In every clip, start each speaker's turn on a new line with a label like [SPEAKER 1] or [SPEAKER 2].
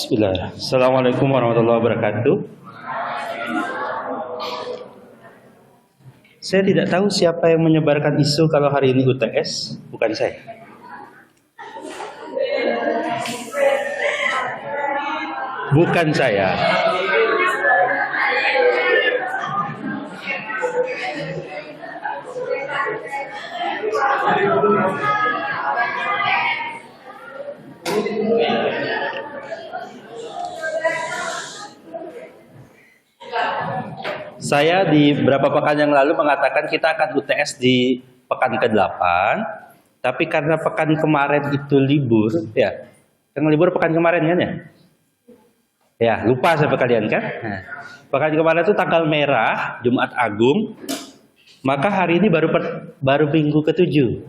[SPEAKER 1] Bismillah. Assalamualaikum warahmatullahi wabarakatuh. Saya tidak tahu siapa yang menyebarkan isu kalau hari ini UTS, bukan saya. Bukan saya. Saya di beberapa pekan yang lalu mengatakan kita akan UTS di pekan ke-8, tapi karena pekan kemarin itu libur, ya, yang libur pekan kemarin kan ya? Ya, lupa saya kalian kan? Nah, pekan kemarin itu tanggal merah, Jumat Agung, maka hari ini baru minggu ke-7.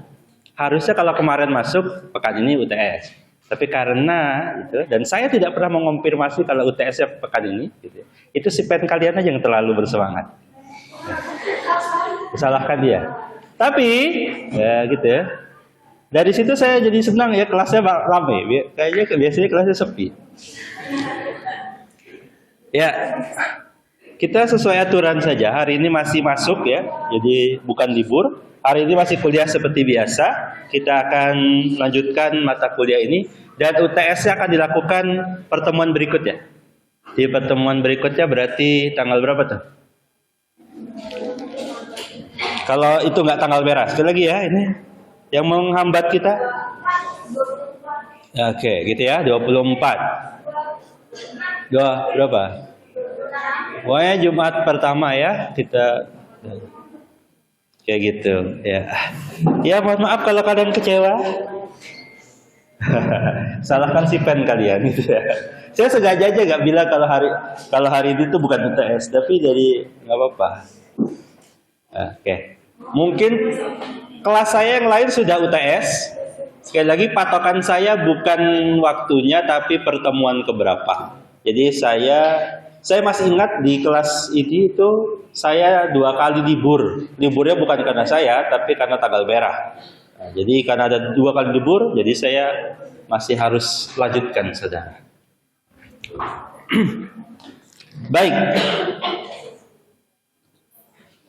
[SPEAKER 1] Harusnya kalau kemarin masuk, pekan ini UTS. Tapi karena itu, dan saya tidak pernah mengonfirmasi kalau UTS-nya pekan ini, gitu, itu si pen kalian aja yang terlalu bersemangat. Salahkan dia. Tapi, ya gitu ya. Dari situ saya jadi senang ya, kelasnya ramai. Kayaknya biasanya kelasnya sepi. Ya, kita sesuai aturan saja. Hari ini masih masuk ya, jadi bukan libur. Hari ini masih kuliah seperti biasa. Kita akan lanjutkan mata kuliah ini dan UTS-nya akan dilakukan pertemuan berikutnya. Di pertemuan berikutnya berarti tanggal berapa tuh? Kalau itu nggak tanggal merah, sekali lagi ya ini yang menghambat kita. Oke, gitu ya, 24. Berapa? Pokoknya Jumat pertama ya kita. Kayak gitu ya. Ya mohon maaf kalau kalian kecewa. Salahkan si pen kalian gitu ya. Saya sengaja aja nggak bilang kalau hari ini tuh bukan UTS, tapi jadi nggak apa-apa. Oke. Mungkin kelas saya yang lain sudah UTS. Sekali lagi patokan saya bukan waktunya tapi pertemuan keberapa. Jadi saya masih ingat di kelas ini itu saya 2 kali libur. Liburnya bukan karena saya, tapi karena tanggal merah. Nah, jadi karena ada 2 kali libur, jadi saya masih harus lanjutkan, saudara. Baik.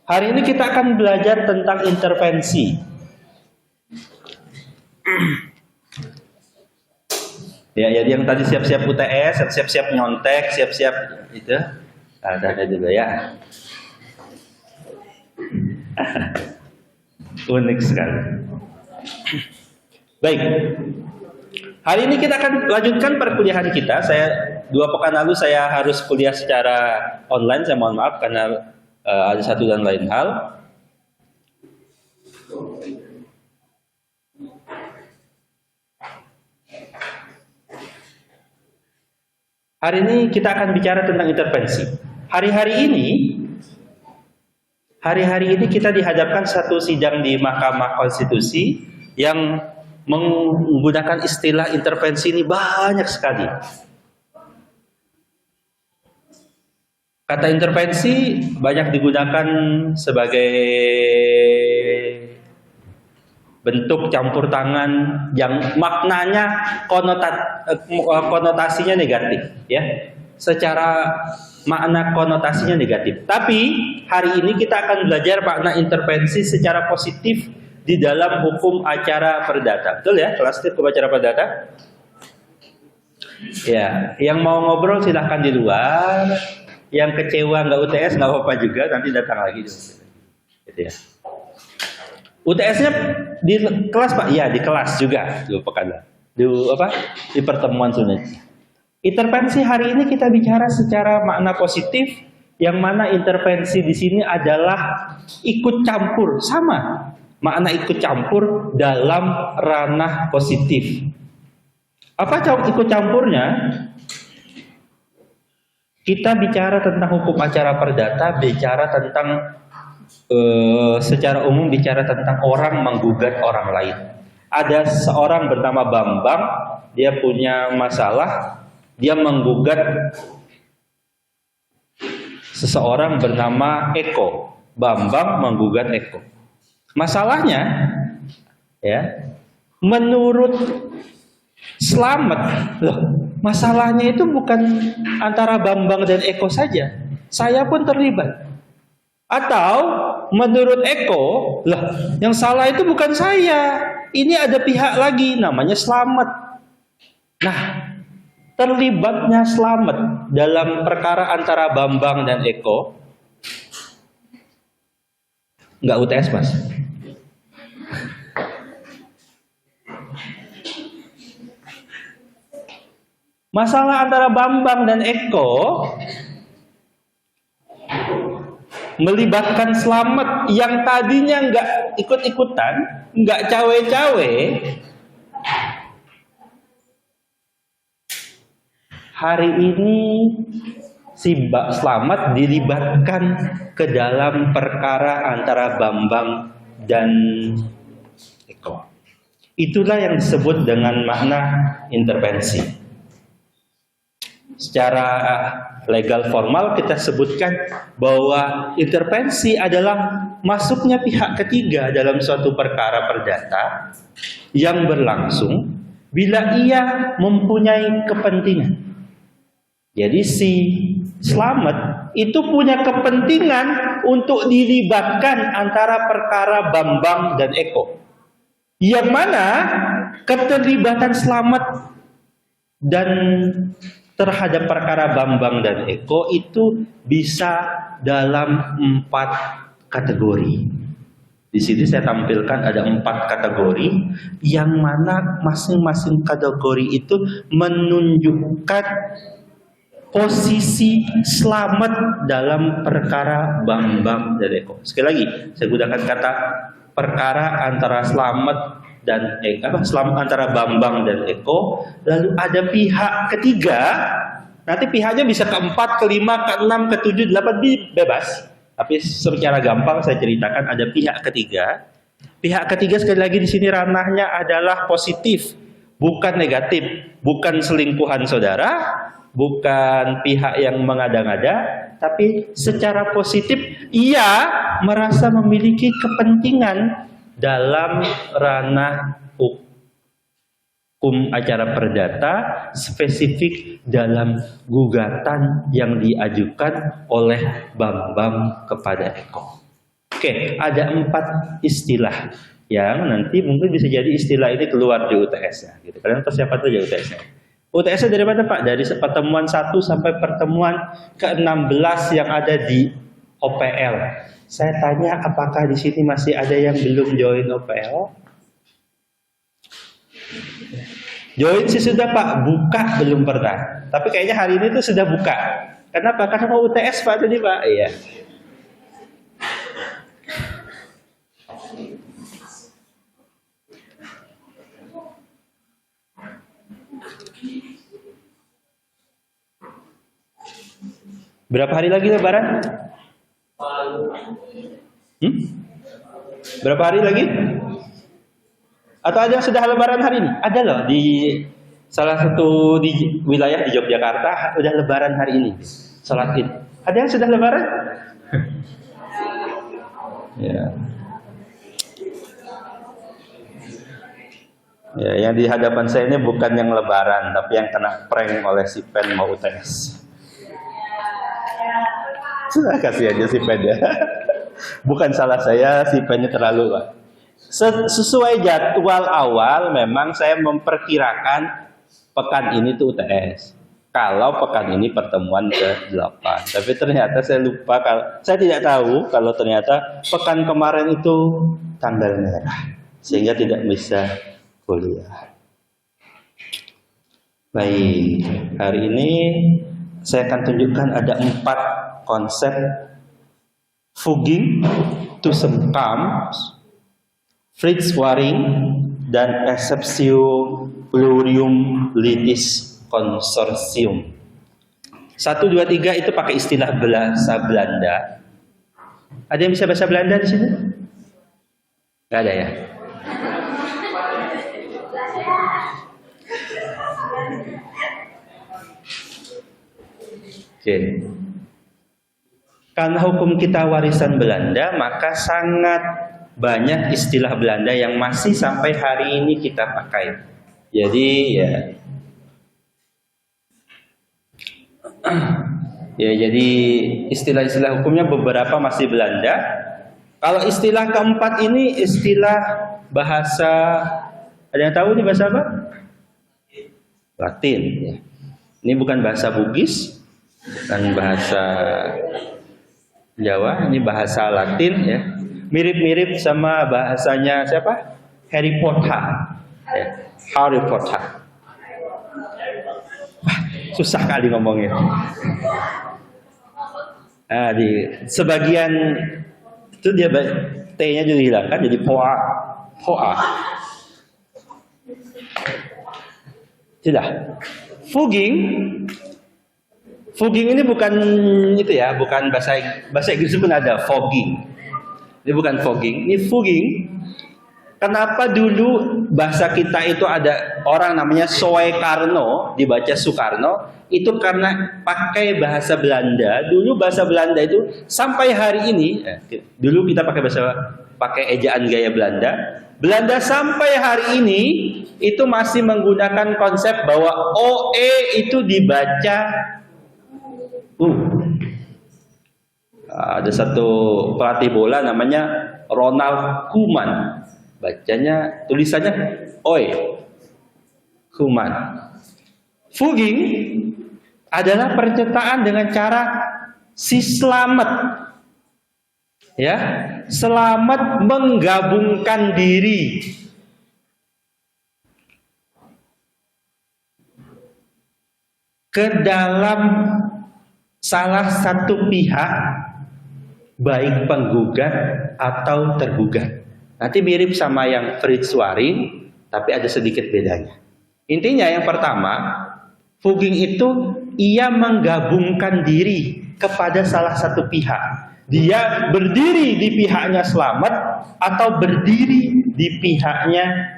[SPEAKER 1] Hari ini kita akan belajar tentang intervensi. Ya, jadi yang tadi siap-siap UTS, siap-siap nyontek, siap-siap itu. Ada dulu ya. Unik sekali. Baik. Hari ini kita akan lanjutkan perkuliahan kita. 2 pekan lalu saya harus kuliah secara online. Saya mohon maaf karena ada satu dan lain hal. Hari ini kita akan bicara tentang intervensi. Hari-hari ini kita dihadapkan satu sidang di Mahkamah Konstitusi yang menggunakan istilah intervensi ini banyak sekali. Kata intervensi banyak digunakan sebagai bentuk campur tangan yang maknanya konotasinya negatif, ya. Secara makna konotasinya negatif. Tapi hari ini kita akan belajar makna intervensi secara positif di dalam hukum acara perdata. Betul ya? Kelas hukum acara perdata. Ya, yang mau ngobrol silahkan di luar. Yang kecewa nggak UTS nggak apa-apa juga, nanti datang lagi. Gitu ya. UTS-nya di kelas Pak? Iya, di kelas juga. Di pertemuan sebenarnya. Intervensi hari ini kita bicara secara makna positif, yang mana intervensi di sini adalah ikut campur, sama makna ikut campur dalam ranah positif. Apa ikut campurnya? Kita bicara tentang hukum acara perdata, bicara tentang secara umum bicara tentang orang menggugat orang lain. Ada seorang bernama Bambang, dia punya masalah. Dia menggugat seseorang bernama Eko. Bambang menggugat Eko. Masalahnya, ya, menurut Slamet, loh, masalahnya itu bukan antara Bambang dan Eko saja. Saya pun terlibat. Atau menurut Eko, lah yang salah itu bukan saya. Ini ada pihak lagi namanya Slamet. Nah, terlibatnya Slamet dalam perkara antara Bambang dan Eko nggak UTS, Mas. Masalah antara Bambang dan Eko melibatkan Slamet yang tadinya nggak ikut-ikutan, nggak cawe-cawe. Hari ini si Mbak Slamet dilibatkan ke dalam perkara antara Bambang dan Eko. Itulah yang disebut dengan makna intervensi. Secara legal formal kita sebutkan bahwa intervensi adalah masuknya pihak ketiga dalam suatu perkara perdata yang berlangsung bila ia mempunyai kepentingan. Jadi si Slamet itu punya kepentingan untuk dilibatkan antara perkara Bambang dan Eko. Yang mana keterlibatan Slamet dan terhadap perkara Bambang dan Eko itu bisa dalam 4 kategori. Di sini saya tampilkan ada 4 kategori, yang mana masing-masing kategori itu menunjukkan posisi Slamet dalam perkara Bambang dan Eko. Sekali lagi, saya gunakan kata perkara antara Slamet dan antara Bambang dan Eko, lalu ada pihak ketiga. Nanti pihaknya bisa ke-4, ke-5, ke-6, ke-7, 8, bebas. Tapi secara gampang saya ceritakan ada pihak ketiga. Pihak ketiga sekali lagi di sini ranahnya adalah positif, bukan negatif, bukan selingkuhan saudara, bukan pihak yang mengada-ngada, tapi secara positif ia merasa memiliki kepentingan dalam ranah hukum acara perdata, spesifik dalam gugatan yang diajukan oleh Bambang kepada Eko. Oke, ada 4 istilah yang nanti mungkin bisa jadi istilah ini keluar di UTS ya. Gitu. Kalian persiapan saja UTS-nya. UTS-nya dari mana Pak? Dari pertemuan 1 sampai pertemuan ke-16 yang ada di OPL. Saya tanya, apakah di sini masih ada yang belum join OPL? Join sih sudah Pak, buka belum pernah. Tapi kayaknya hari ini tuh sudah buka. Kenapa? Karena mau UTS Pak tadi Pak. Iya. Berapa hari lagi Lebaran? Berapa hari lagi? Atau ada yang sudah Lebaran hari ini? Ada loh di salah satu di wilayah di Yogyakarta udah Lebaran hari ini, sholat Id. Ada yang sudah Lebaran? Ya. Ya, yang di hadapan saya ini bukan yang Lebaran, tapi yang kena prank oleh si Pen mau UTS. Sudah kasih aja si Pen ya. Bukan salah saya, si Pennya terlalu Pak. Sesuai jadwal awal memang saya memperkirakan pekan ini tuh UTS. Kalau pekan ini pertemuan ke-8. Tapi ternyata saya lupa, saya tidak tahu kalau ternyata pekan kemarin itu tanggal merah. Sehingga tidak bisa kuliah. Baik, hari ini saya akan tunjukkan ada 4 konsep fugging to some camps, Fritz Waring, dan exceptio plurium litis consortium. 1, 2, 3 itu pakai istilah bahasa Belanda. Ada yang bisa bahasa Belanda di sini? Gak ada ya? Oke. Karena hukum kita warisan Belanda, maka sangat banyak istilah Belanda yang masih sampai hari ini kita pakai. Jadi ya Ya, jadi istilah-istilah hukumnya beberapa masih Belanda. Kalau istilah keempat ini istilah bahasa, ada yang tahu ini bahasa apa? Latin. Ya. Ini bukan bahasa Bugis, bukan bahasa Jawa, ini bahasa Latin ya. Mirip-mirip sama bahasanya siapa? Harry Potter. Ya. Harry Potter. Susah kali ngomongnya. Nah, di sebagian itu dia T-nya juga hilangkan jadi poa. Poa. Tidak. Fogging. Fogging ini bukan itu ya, bukan bahasa Inggris pun ada fogging. Ini bukan fogging, ini fogging. Kenapa dulu bahasa kita itu ada orang namanya Soekarno, dibaca Soekarno, itu karena pakai bahasa Belanda. Dulu bahasa Belanda itu sampai hari ini, dulu kita pakai ejaan gaya Belanda. Belanda sampai hari ini itu masih menggunakan konsep bahwa OE itu dibaca U. Ada satu pelatih bola namanya Ronald Koeman. Bacanya, tulisannya Oi Koeman. Fogging adalah percetakan dengan cara si selamat. Ya, selamat menggabungkan diri. Ke dalam salah satu pihak, baik penggugat atau tergugat. Nanti mirip sama yang Fritz Waring, tapi ada sedikit bedanya. Intinya yang pertama, fogging itu ia menggabungkan diri kepada salah satu pihak. Dia berdiri di pihaknya Selamat atau berdiri di pihaknya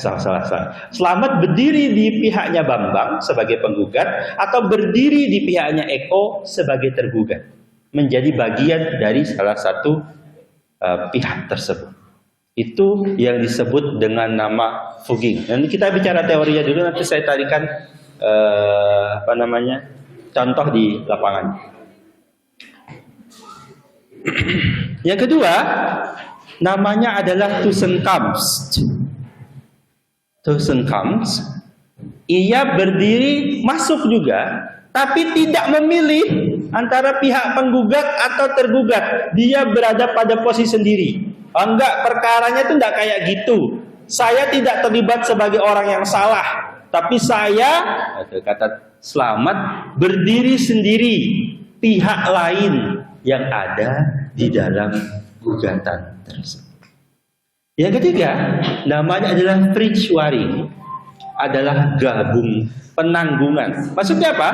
[SPEAKER 1] salah. Selamat berdiri di pihaknya Bambang sebagai penggugat atau berdiri di pihaknya Eko sebagai tergugat. Menjadi bagian dari salah satu pihak tersebut. Itu yang disebut dengan nama fogging. Nanti kita bicara teorinya dulu, nanti saya tarikan contoh di lapangan. Yang kedua, namanya adalah Tussenkampf. Tussenkampf, ia berdiri masuk juga, tapi tidak memilih antara pihak penggugat atau tergugat. Dia berada pada posisi sendiri. Enggak, perkaranya itu enggak kayak gitu. Saya tidak terlibat sebagai orang yang salah, tapi saya, kata Selamat, berdiri sendiri. Pihak lain yang ada di dalam gugatan tersebut. Yang ketiga, namanya adalah Fritz Waring, adalah gabung penanggungan. Maksudnya apa?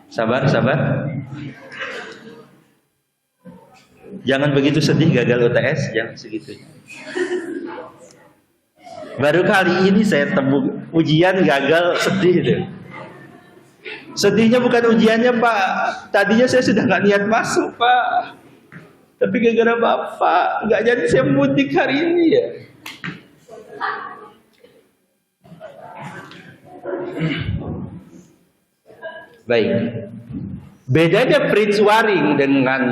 [SPEAKER 1] Sabar. Jangan begitu sedih gagal UTS, jangan segitu. Baru kali ini saya temu ujian gagal sedih deh. Sedihnya bukan ujiannya, Pak. Tadinya saya sudah nggak niat masuk, Pak. Tapi gara-gara Bapak nggak jadi saya mudik hari ini ya. Baik. Bedanya Fritz Waring dengan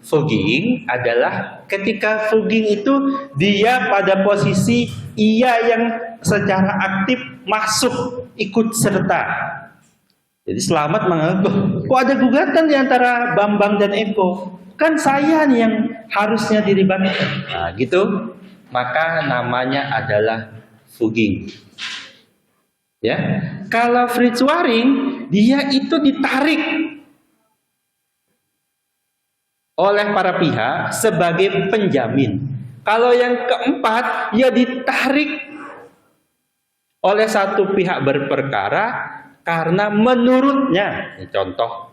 [SPEAKER 1] fogging adalah ketika fogging itu dia pada posisi ia yang secara aktif masuk ikut serta. Jadi Selamat menganggap, kok ada gugatan di antara Bambang dan Eko? Kan saya nih yang harusnya dilibatkan. Nah, gitu. Maka namanya adalah fogging. Ya, kalau Fritz Waring dia itu ditarik oleh para pihak sebagai penjamin. Kalau yang keempat, dia ditarik oleh satu pihak berperkara karena menurutnya, contoh,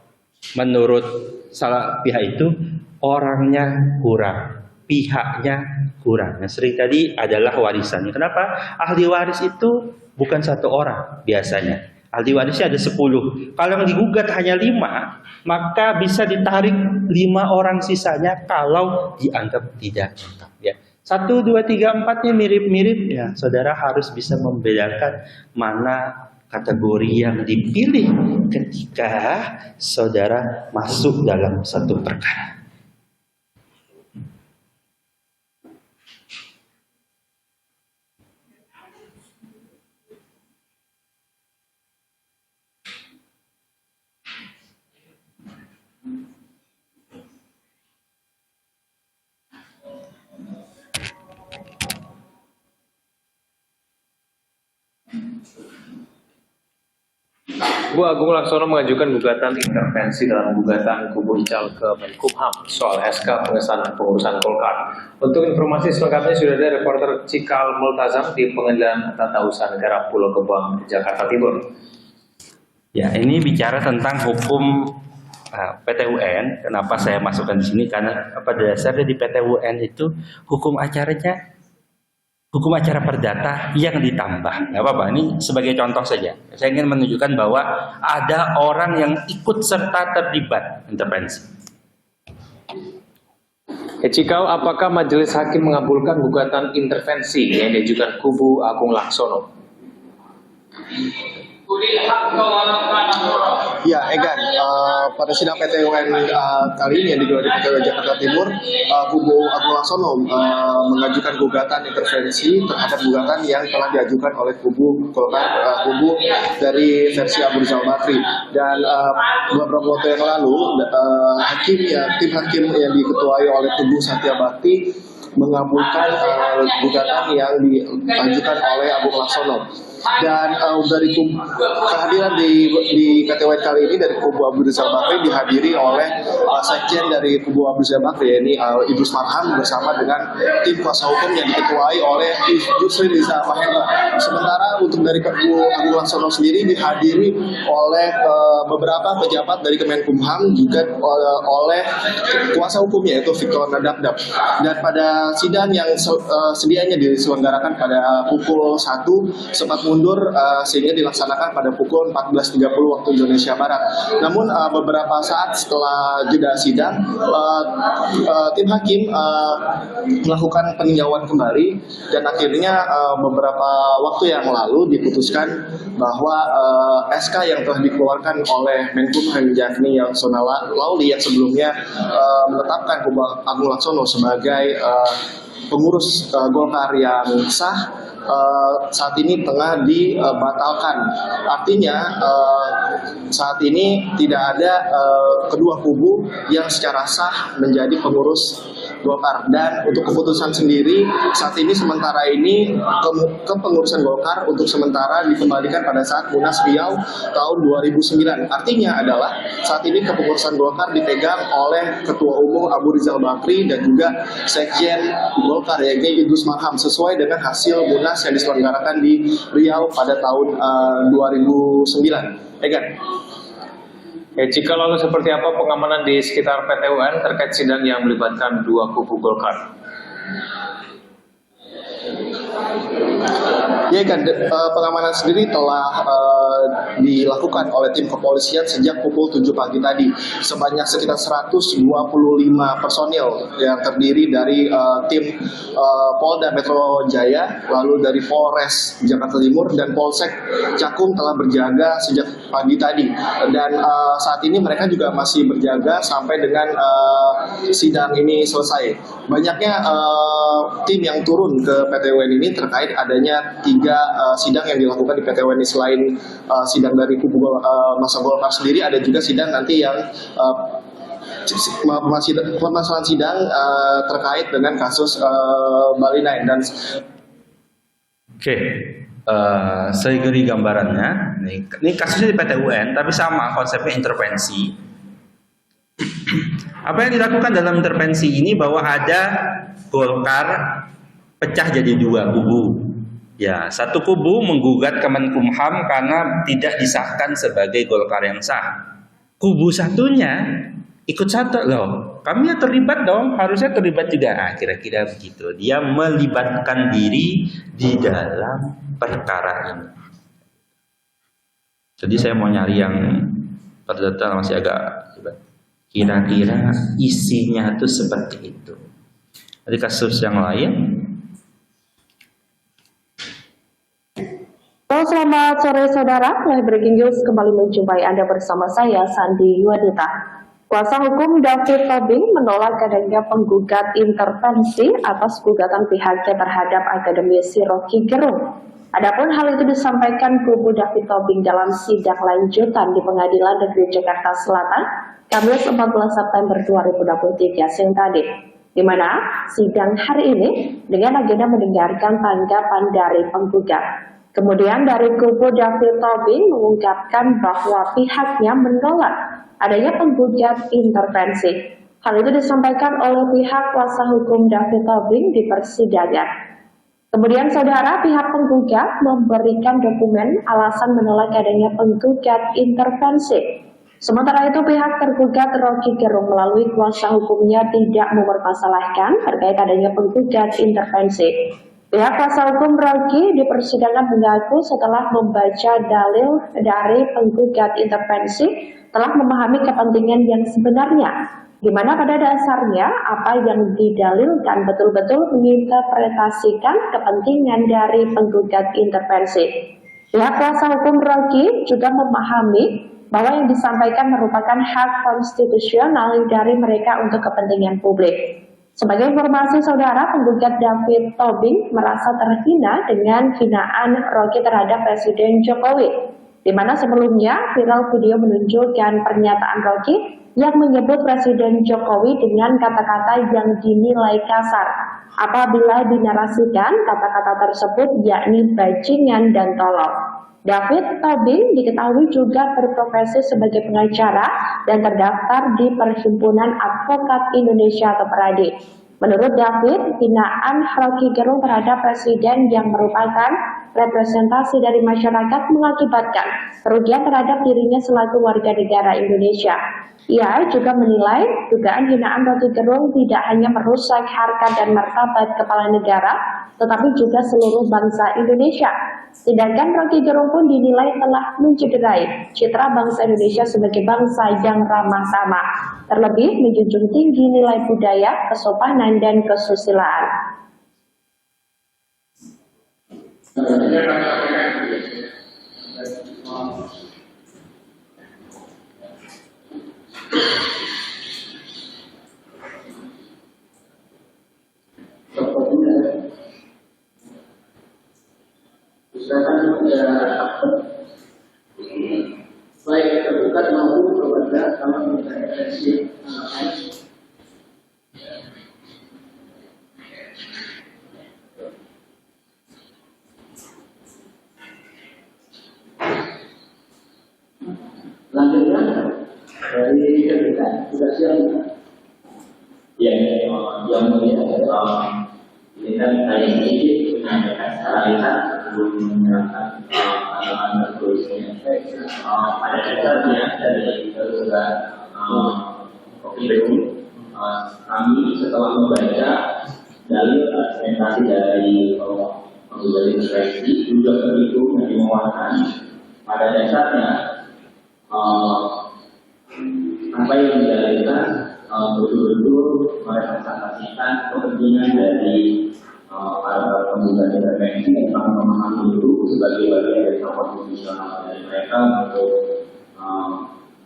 [SPEAKER 1] menurut salah pihak itu orangnya kurang, pihaknya kurang. Yang sering tadi adalah warisannya. Kenapa? Ahli waris itu bukan satu orang biasanya. Ahli warisnya ada 10. Kalau yang digugat hanya 5, maka bisa ditarik 5 orang sisanya kalau dianggap tidak lengkap. Ya. 1, 2, 3, 4-nya mirip-mirip, ya saudara harus bisa membedakan mana kategori yang dipilih ketika saudara masuk dalam satu perkara.
[SPEAKER 2] Bu Agung Laksono mengajukan gugatan intervensi dalam gugatan kubu Ical ke Menkumham soal SK pengesahan pengurusan Golkar. Untuk informasi selengkapnya sudah ada reporter Cikal Multazam di Pengadilan Tata Usaha Negara Pulau Gebang, Jakarta Timur.
[SPEAKER 1] Ya, ini bicara tentang hukum PT UN. Kenapa saya masukkan di sini? Karena pada dasarnya di PT UN itu hukum acaranya hukum acara perdata yang ditambah. Nggak apa-apa, ini sebagai contoh saja. Saya ingin menunjukkan bahwa ada orang yang ikut serta terlibat intervensi.
[SPEAKER 2] Cikal, apakah majelis hakim mengabulkan gugatan intervensi yang diajukan kubu Agung Laksono?
[SPEAKER 3] Ya, Egan, pada sidang PT UN kali ini yang digelar di PT UN Jakarta Timur, kubu Agung Laksono mengajukan gugatan intervensi terhadap gugatan yang telah diajukan oleh kubu Golkar, kubu dari versi Abu Rizal Bakri. Dan beberapa waktu yang lalu, tim hakim yang diketuai oleh kubu Satya Bakti mengabulkan gugatan yang diajukan oleh Agung Laksono. Dan dari kehadiran di PT UN kali ini dari kubu Abu Rizal Bakri dihadiri oleh sekjen dari kubu Abu Rizal Bakri, yakni Idrus Marham, bersama dengan tim kuasa hukum yang diketuai oleh Yusri Liza Mahendra. Sementara untuk dari kubu Agung Laksono sendiri dihadiri oleh beberapa pejabat dari Kemenkumham, juga oleh kuasa hukumnya yaitu Victor Nadabdab. Dan pada sidang yang sedianya diselenggarakan pada pukul 1 sempat mundur sehingga dilaksanakan pada pukul 14.30 waktu Indonesia Barat. Namun beberapa saat setelah jeda sidang, tim hakim melakukan peninjauan kembali dan akhirnya beberapa waktu yang lalu diputuskan bahwa SK yang telah dikeluarkan oleh Menkumham yakni Yasona Lauli yang sebelumnya menetapkan kubu Agung Laksono sebagai pengurus Golkar yang sah, saat ini tengah dibatalkan. Artinya saat ini tidak ada kedua kubu yang secara sah menjadi pengurus Golkar. Dan untuk keputusan sendiri saat ini sementara ini kepengurusan Golkar untuk sementara dikembalikan pada saat Munas Riau tahun 2009. Artinya adalah saat ini kepengurusan Golkar dipegang oleh Ketua Umum Abu Rizal Bakri dan juga Sekjen Golkar yakni Idrus Marham sesuai dengan hasil Munas yang diselenggarakan di Riau pada tahun 2009. Egan.
[SPEAKER 2] Jika lalu seperti apa pengamanan di sekitar PT UN terkait sidang yang melibatkan dua kubu Golkar?
[SPEAKER 3] Ya kan, pengamanan sendiri telah dilakukan oleh tim kepolisian sejak pukul 7 pagi tadi. Sebanyak sekitar 125 personil yang terdiri dari tim Polda Metro Jaya, lalu dari Polres Jakarta Timur dan Polsek Cakung telah berjaga sejak pagi tadi. Dan saat ini mereka juga masih berjaga sampai dengan sidang ini selesai. Banyaknya tim yang turun ke PT UN ini terkait adanya 3 sidang yang dilakukan di PT UN ini. Selain sidang dari kubu masa Golkar sendiri, ada juga sidang nanti yang permasalahan sidang terkait dengan kasus Bali 9 dan
[SPEAKER 1] saya beri gambarannya. Ini kasusnya di PT UN, tapi sama konsepnya intervensi. Apa yang dilakukan dalam intervensi ini bahwa ada Golkar pecah jadi 2 kubu. Ya, satu kubu menggugat Kemenkumham karena tidak disahkan sebagai Golkar yang sah. Kubu satunya ikut satu loh. Kami ya terlibat dong, harusnya terlibat juga. Kira-kira begitu. Dia melibatkan diri di dalam perkara ini. Jadi saya mau nyari yang terdata masih agak kira-kira isinya itu seperti itu. Di kasus yang lain
[SPEAKER 4] Halo, selamat sore saudara. Live Breaking News kembali menjumpai Anda bersama saya, Sandi Yuadita. Kuasa hukum David Tobing menolak adanya penggugat intervensi atas gugatan pihaknya terhadap akademisi Rocky Gerung. Adapun hal itu disampaikan kubu David Tobing dalam sidang lanjutan di Pengadilan Negeri Jakarta Selatan, Kamis 14 September 2023 siang tadi, di mana sidang hari ini dengan agenda mendengarkan tanggapan dari penggugat. Kemudian dari kubu David Tobing mengungkapkan bahwa pihaknya menolak adanya penggugat intervensi. Hal itu disampaikan oleh pihak kuasa hukum David Tobing di persidangan. Kemudian saudara, pihak penggugat memberikan dokumen alasan menolak adanya penggugat intervensi. Sementara itu pihak tergugat Rocky Gerung melalui kuasa hukumnya tidak mempermasalahkan terkait adanya penggugat intervensi. Pihak kuasa hukum Rocky di persidangan mengaku setelah membaca dalil dari penggugat intervensi telah memahami kepentingan yang sebenarnya, di mana pada dasarnya apa yang didalilkan betul-betul menginterpretasikan kepentingan dari penggugat intervensi. Pihak kuasa hukum Rocky juga memahami bahwa yang disampaikan merupakan hak konstitusional dari mereka untuk kepentingan publik. Sebagai informasi saudara, penggugat David Tobing merasa terhina dengan hinaan Rocky terhadap Presiden Jokowi, di mana sebelumnya viral video menunjukkan pernyataan Rocky yang menyebut Presiden Jokowi dengan kata-kata yang dinilai kasar. Apabila dinarasikan, kata-kata tersebut yakni bajingan dan tolol. David Tobing diketahui juga berprofesi sebagai pengacara dan terdaftar di Perhimpunan Advokat Indonesia atau PERADI. Menurut David, hinaan Rocky Gerung terhadap presiden yang merupakan representasi dari masyarakat mengakibatkan kerugian terhadap dirinya selaku warga negara Indonesia. Ia juga menilai dugaan hinaan Rocky Gerung tidak hanya merusak harkat dan martabat kepala negara, tetapi juga seluruh bangsa Indonesia. Tindakan Rocky Gerung pun dinilai telah mencederai citra bangsa Indonesia sebagai bangsa yang ramah tamah, terlebih menjunjung tinggi nilai budaya, kesopanan, dan kesusilaan.
[SPEAKER 5] Baik tergugat maupun tergugat dalam intervensi lanjutnya dari tergugat sudah siap.
[SPEAKER 6] Ya, yang mulia, ini kan saya sedikit menyampaikan secara lisan sebelum menyerahkan anak-anak tulisnya. Pada dasarnya dari tergugat Rocky Gerung, kami setelah membaca dalil argumentasi dari penggugat intervensi juga begitu menguatkan pada dasarnya apa yang didalilkan betul-betul merepresentasikan kepentingan dari para penggugat intervensi yang telah memahami itu sebagai bagian dari hak konstitusional dari mereka untuk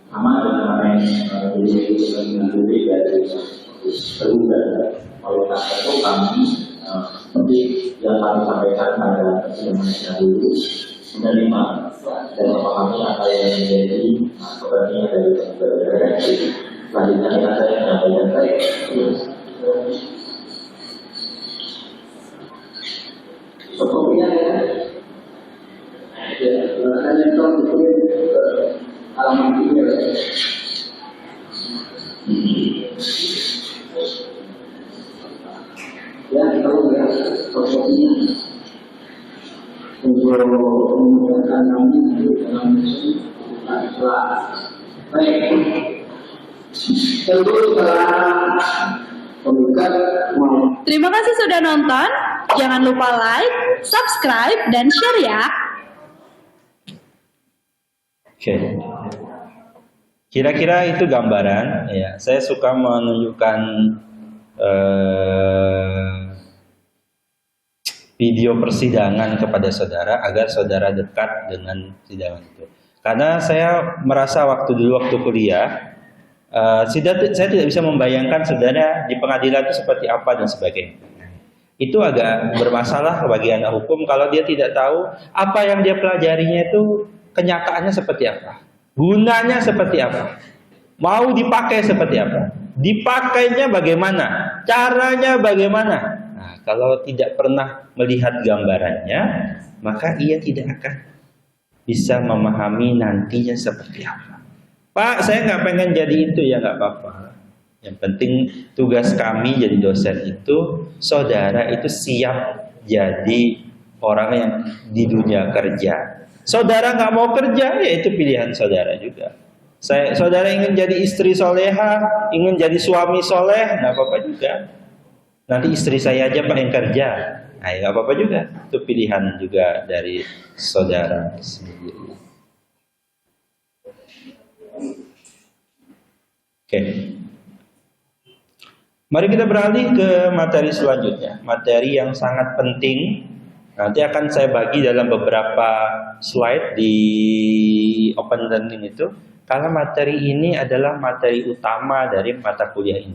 [SPEAKER 6] sama dengan apa yang menjadi kepentingan publik dari tergugat. Oleh karena itu kami seperti yang kami sampaikan pada persidangan dulu menerima dan memahami apa yang menjadi kepentingan dari penggugat intervensi. Selanjutnya kita saya menyampaikan baik.
[SPEAKER 5] Pokoknya hanya contoh alamat email. Ya, kalau ya pokoknya untuk memudahkan kami dalam kelas. Baik. Tentu setelah penggugat mau.
[SPEAKER 4] Terima kasih sudah nonton. Jangan lupa like, subscribe, dan share ya.
[SPEAKER 1] Oke. Kira-kira itu gambaran. Ya, saya suka menunjukkan video video persidangan kepada saudara agar saudara dekat dengan persidangan itu. Karena saya merasa waktu kuliah, saya tidak bisa membayangkan saudara di pengadilan itu seperti apa dan sebagainya. Itu agak bermasalah bagi anak hukum kalau dia tidak tahu apa yang dia pelajarinya itu kenyataannya seperti apa, gunanya seperti apa, mau dipakai seperti apa, dipakainya bagaimana, caranya bagaimana. Nah, kalau tidak pernah melihat gambarannya, maka ia tidak akan bisa memahami nantinya seperti apa. Pak, saya nggak pengen jadi itu, ya nggak apa-apa. Yang penting tugas kami jadi dosen itu, saudara itu siap jadi orang yang di dunia kerja. Saudara nggak mau kerja, ya itu pilihan saudara juga. Saudara ingin jadi istri soleha, ingin jadi suami soleh, nggak apa-apa juga. Nanti istri saya aja Pak yang kerja, nah nggak apa-apa juga. Itu pilihan juga dari saudara sendiri. Oke. Mari kita beralih ke materi selanjutnya, materi yang sangat penting. Nanti akan saya bagi dalam beberapa slide di Open Learning itu. Karena materi ini adalah materi utama dari mata kuliah ini.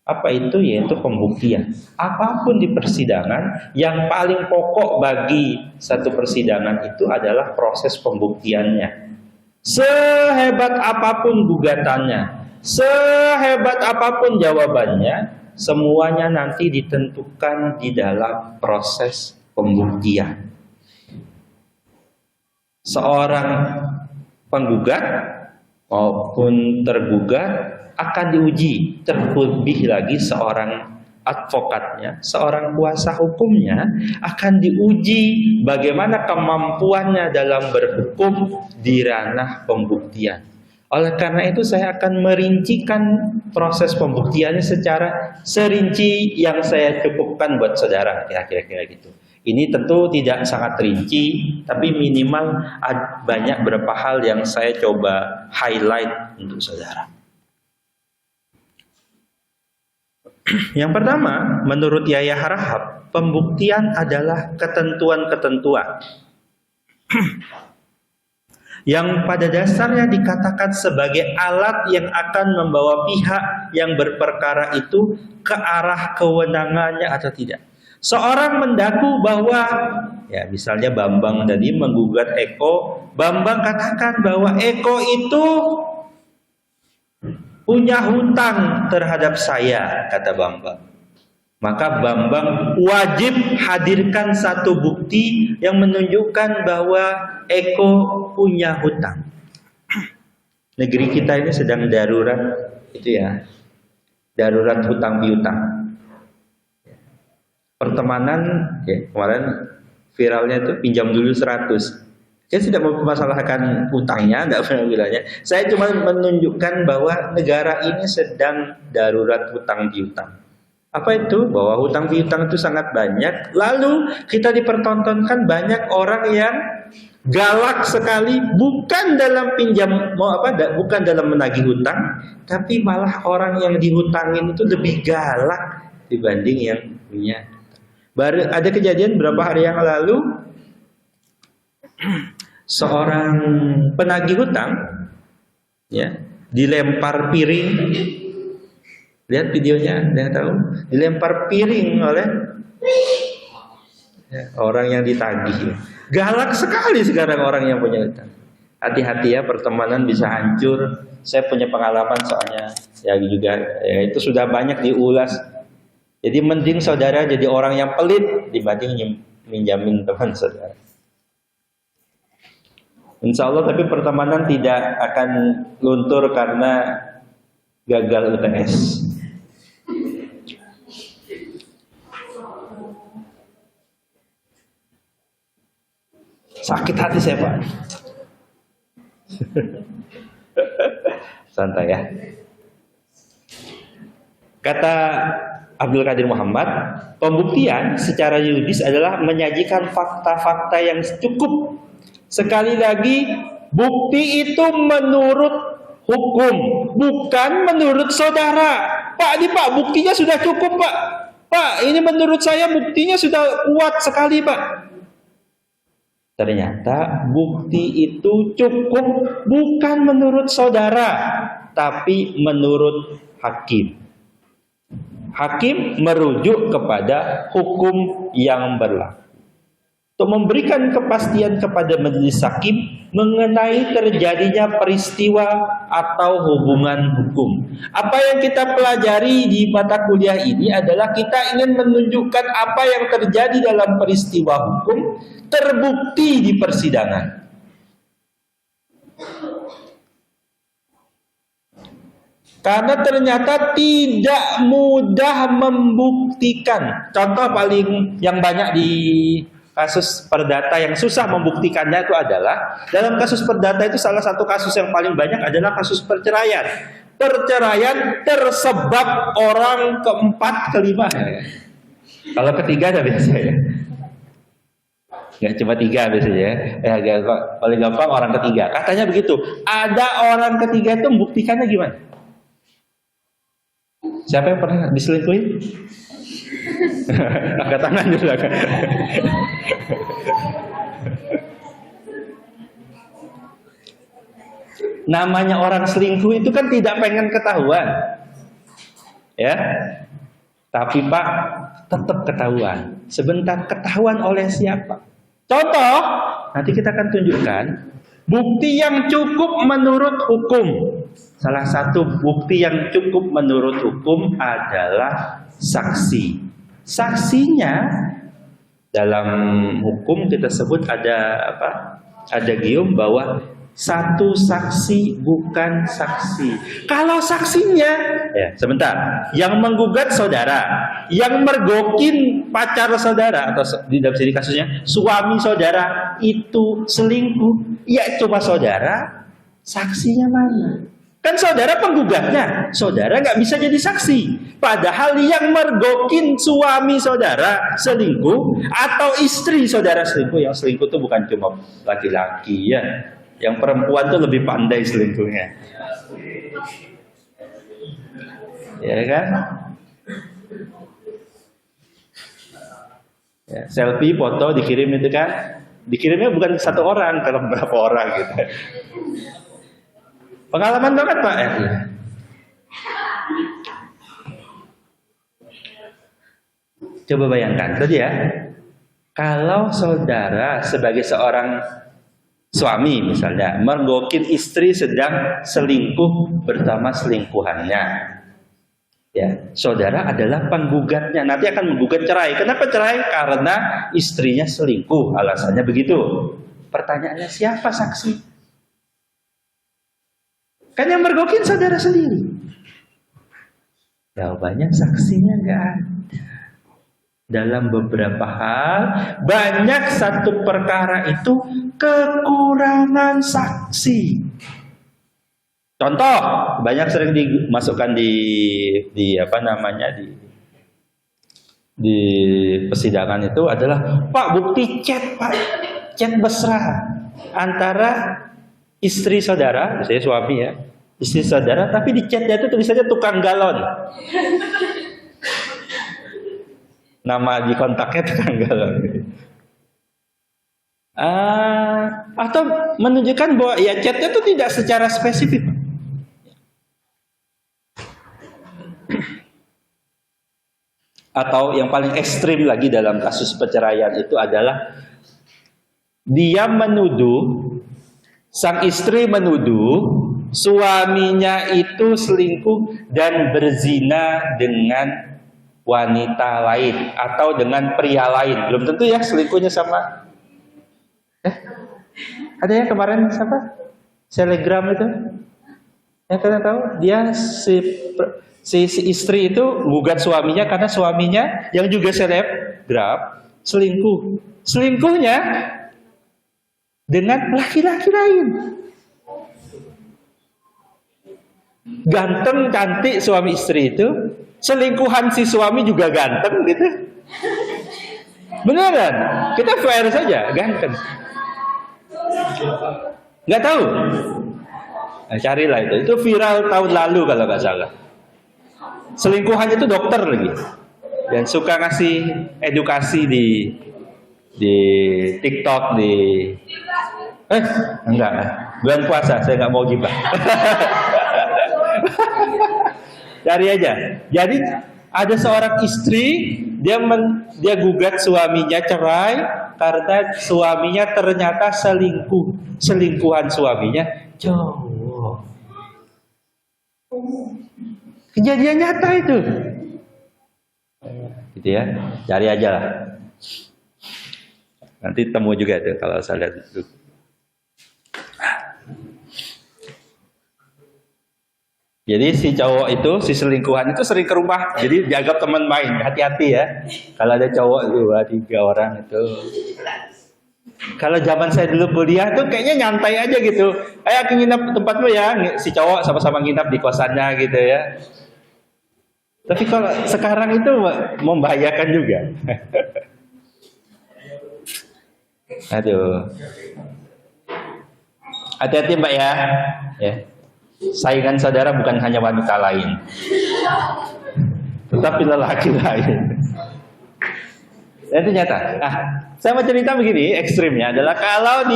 [SPEAKER 1] Apa itu? Yaitu pembuktian. Apapun di persidangan, yang paling pokok bagi satu persidangan itu adalah proses pembuktiannya. Sehebat apapun gugatannya, sehebat apapun jawabannya, semuanya nanti ditentukan di dalam proses pembuktian. Seorang penggugat maupun tergugat akan diuji, terlebih lagi seorang advokatnya, seorang kuasa hukumnya akan diuji bagaimana kemampuannya dalam berhukum di ranah pembuktian. Oleh karena itu saya akan merincikan proses pembuktiannya secara serinci yang saya cukupkan buat saudara, kira-kira gitu. Ini tentu tidak sangat rinci, tapi minimal banyak beberapa hal yang saya coba highlight untuk saudara. Yang pertama, menurut Yaya Harahap, pembuktian adalah ketentuan-ketentuan yang pada dasarnya dikatakan sebagai alat yang akan membawa pihak yang berperkara itu ke arah kewenangannya atau tidak. Seorang mendaku bahwa, ya misalnya Bambang tadi menggugat Eko, Bambang katakan bahwa Eko itu punya hutang terhadap saya, kata Bambang. Maka Bambang wajib hadirkan satu bukti yang menunjukkan bahwa Eko punya hutang. Negeri kita ini sedang darurat, itu ya, darurat hutang piutang. Pertemanan, ya, kemarin viralnya itu pinjam dulu 100. Saya tidak mempermasalahkan utangnya, tidak pernah bilangnya. Saya cuma menunjukkan bahwa negara ini sedang darurat hutang piutang. Apa itu? Bahwa hutang piutang itu sangat banyak. Lalu kita dipertontonkan banyak orang yang galak sekali, bukan dalam bukan dalam menagih hutang, tapi malah orang yang dihutangin itu lebih galak dibanding yang punya. Baru ada kejadian beberapa hari yang lalu, seorang penagih hutang, ya, dilempar piring. Lihat videonya, ada yang tahu? Dilempar piring oleh orang yang ditagih. Galak sekali sekarang orang yang punya hutang. Hati-hati ya, pertemanan bisa hancur. Saya punya pengalaman soalnya, ya juga, ya, itu sudah banyak diulas. Jadi mending saudara jadi orang yang pelit dibanding minjamin teman saudara. Insya Allah tapi pertemanan tidak akan luntur karena gagal UTS. Sakit hati saya Pak. Santai ya. Kata Abdul Qadir Muhammad, pembuktian secara yuridis adalah menyajikan fakta-fakta yang cukup. Sekali lagi, bukti itu menurut hukum, bukan menurut saudara. Pak, ini Pak, buktinya sudah cukup Pak. Pak, ini menurut saya buktinya sudah kuat sekali, Pak. Ternyata bukti itu cukup bukan menurut saudara, tapi menurut hakim. Hakim merujuk kepada hukum yang berlaku. Untuk memberikan kepastian kepada majelis hakim mengenai terjadinya peristiwa atau hubungan hukum. Apa yang kita pelajari di mata kuliah ini adalah kita ingin menunjukkan apa yang terjadi dalam peristiwa hukum terbukti di persidangan. Karena ternyata tidak mudah membuktikan. Contoh paling yang banyak di kasus perdata yang susah membuktikannya itu adalah, dalam kasus perdata itu salah satu kasus yang paling banyak adalah kasus perceraian. Perceraian tersebab orang keempat, kelima. Kalau ketiga ada biasa ya. Nggak cuma tiga biasanya ya. Paling gampang orang ketiga. Katanya begitu. Ada orang ketiga itu membuktikannya gimana? Siapa yang pernah diselingkuhin? Angkat tangan dulu. Namanya orang selingkuh itu kan tidak pengen ketahuan, ya. Tapi Pak, tetap ketahuan. Sebentar ketahuan oleh siapa? Contoh, nanti kita akan tunjukkan bukti yang cukup menurut hukum. Salah satu bukti yang cukup menurut hukum adalah saksi. Saksinya dalam hukum kita sebut ada apa? Ada gium bahwa satu saksi bukan saksi. Kalau saksinya, ya sebentar, yang menggugat saudara, yang mergokin pacar saudara atau di dalam sini kasusnya suami saudara itu selingkuh, ya cuma saudara, saksinya mana? Kan saudara penggugatnya, saudara nggak bisa jadi saksi. Padahal yang mergokin suami saudara selingkuh atau istri saudara selingkuh, yang selingkuh itu bukan cuma laki-laki ya, yang perempuan tuh lebih pandai selingkuhnya, ya kan? Ya, selfie, foto dikirim itu kan, dikirimnya bukan satu orang, kalau berapa orang gitu. Pengalaman banget Pak. Coba bayangkan tadi ya, kalau saudara sebagai seorang suami misalnya mergokin istri sedang selingkuh bersama selingkuhannya, ya saudara adalah penggugatnya, nanti akan menggugat cerai. Kenapa cerai? Karena istrinya selingkuh, alasannya begitu. Pertanyaannya siapa saksi? Kan yang mergokin saudara sendiri. Jawabannya saksinya nggak ada. Dalam beberapa hal, banyak satu perkara itu kekurangan saksi. Contoh, banyak sering dimasukkan di apa namanya di persidangan itu adalah Pak bukti chat Pak, chat mesra antara istri saudara, misalnya suami ya, istri saudara, tapi di chatnya itu tulisannya tukang galon. Nama di kontaknya tukang galon. Atau menunjukkan bahwa ya chatnya itu tidak secara spesifik. Atau yang paling ekstrim lagi dalam kasus perceraian itu adalah dia menuduh, sang istri menuduh suaminya itu selingkuh dan berzina dengan wanita lain atau dengan pria lain. Belum tentu ya selingkuhnya sama. Ada yang kemarin siapa? Selegram itu. Yang kalian tahu? Dia si istri itu gugat suaminya karena suaminya yang juga selebgram selingkuh. Selingkuhnya dengan laki-laki lain. Ganteng cantik suami istri itu, selingkuhan si suami juga ganteng gitu. Beneran? Kita fair saja, ganteng. Nggak tahu? Nah, carilah itu. Itu viral tahun lalu kalau nggak salah. Selingkuhannya itu dokter lagi. dan suka ngasih edukasi di TikTok, enggak, bulan puasa saya nggak mau gibah. Cari aja. Jadi ada seorang istri, dia gugat suaminya cerai karena suaminya ternyata selingkuhan suaminya cowok. Kejadian nyata itu. Gitu ya. Cari aja lah. Nanti temu juga tuh kalau saya lihat itu. Jadi si cowok itu, si selingkuhan itu sering ke rumah, jadi dianggap teman main. Hati-hati ya, kalau ada cowok 2-3 orang itu. Kalau zaman saya dulu kuliah tuh kayaknya nyantai aja gitu. Ayo aku nginep tempatmu ya, si cowok sama-sama nginep di kosannya gitu ya. Tapi kalau sekarang itu membahayakan juga. Aduh. Hati-hati Mbak ya. Ya. Saingan saudara bukan hanya wanita lain, tetapi lelaki lain. Itu nyata. Nah, saya mau cerita begini, ekstrimnya adalah kalau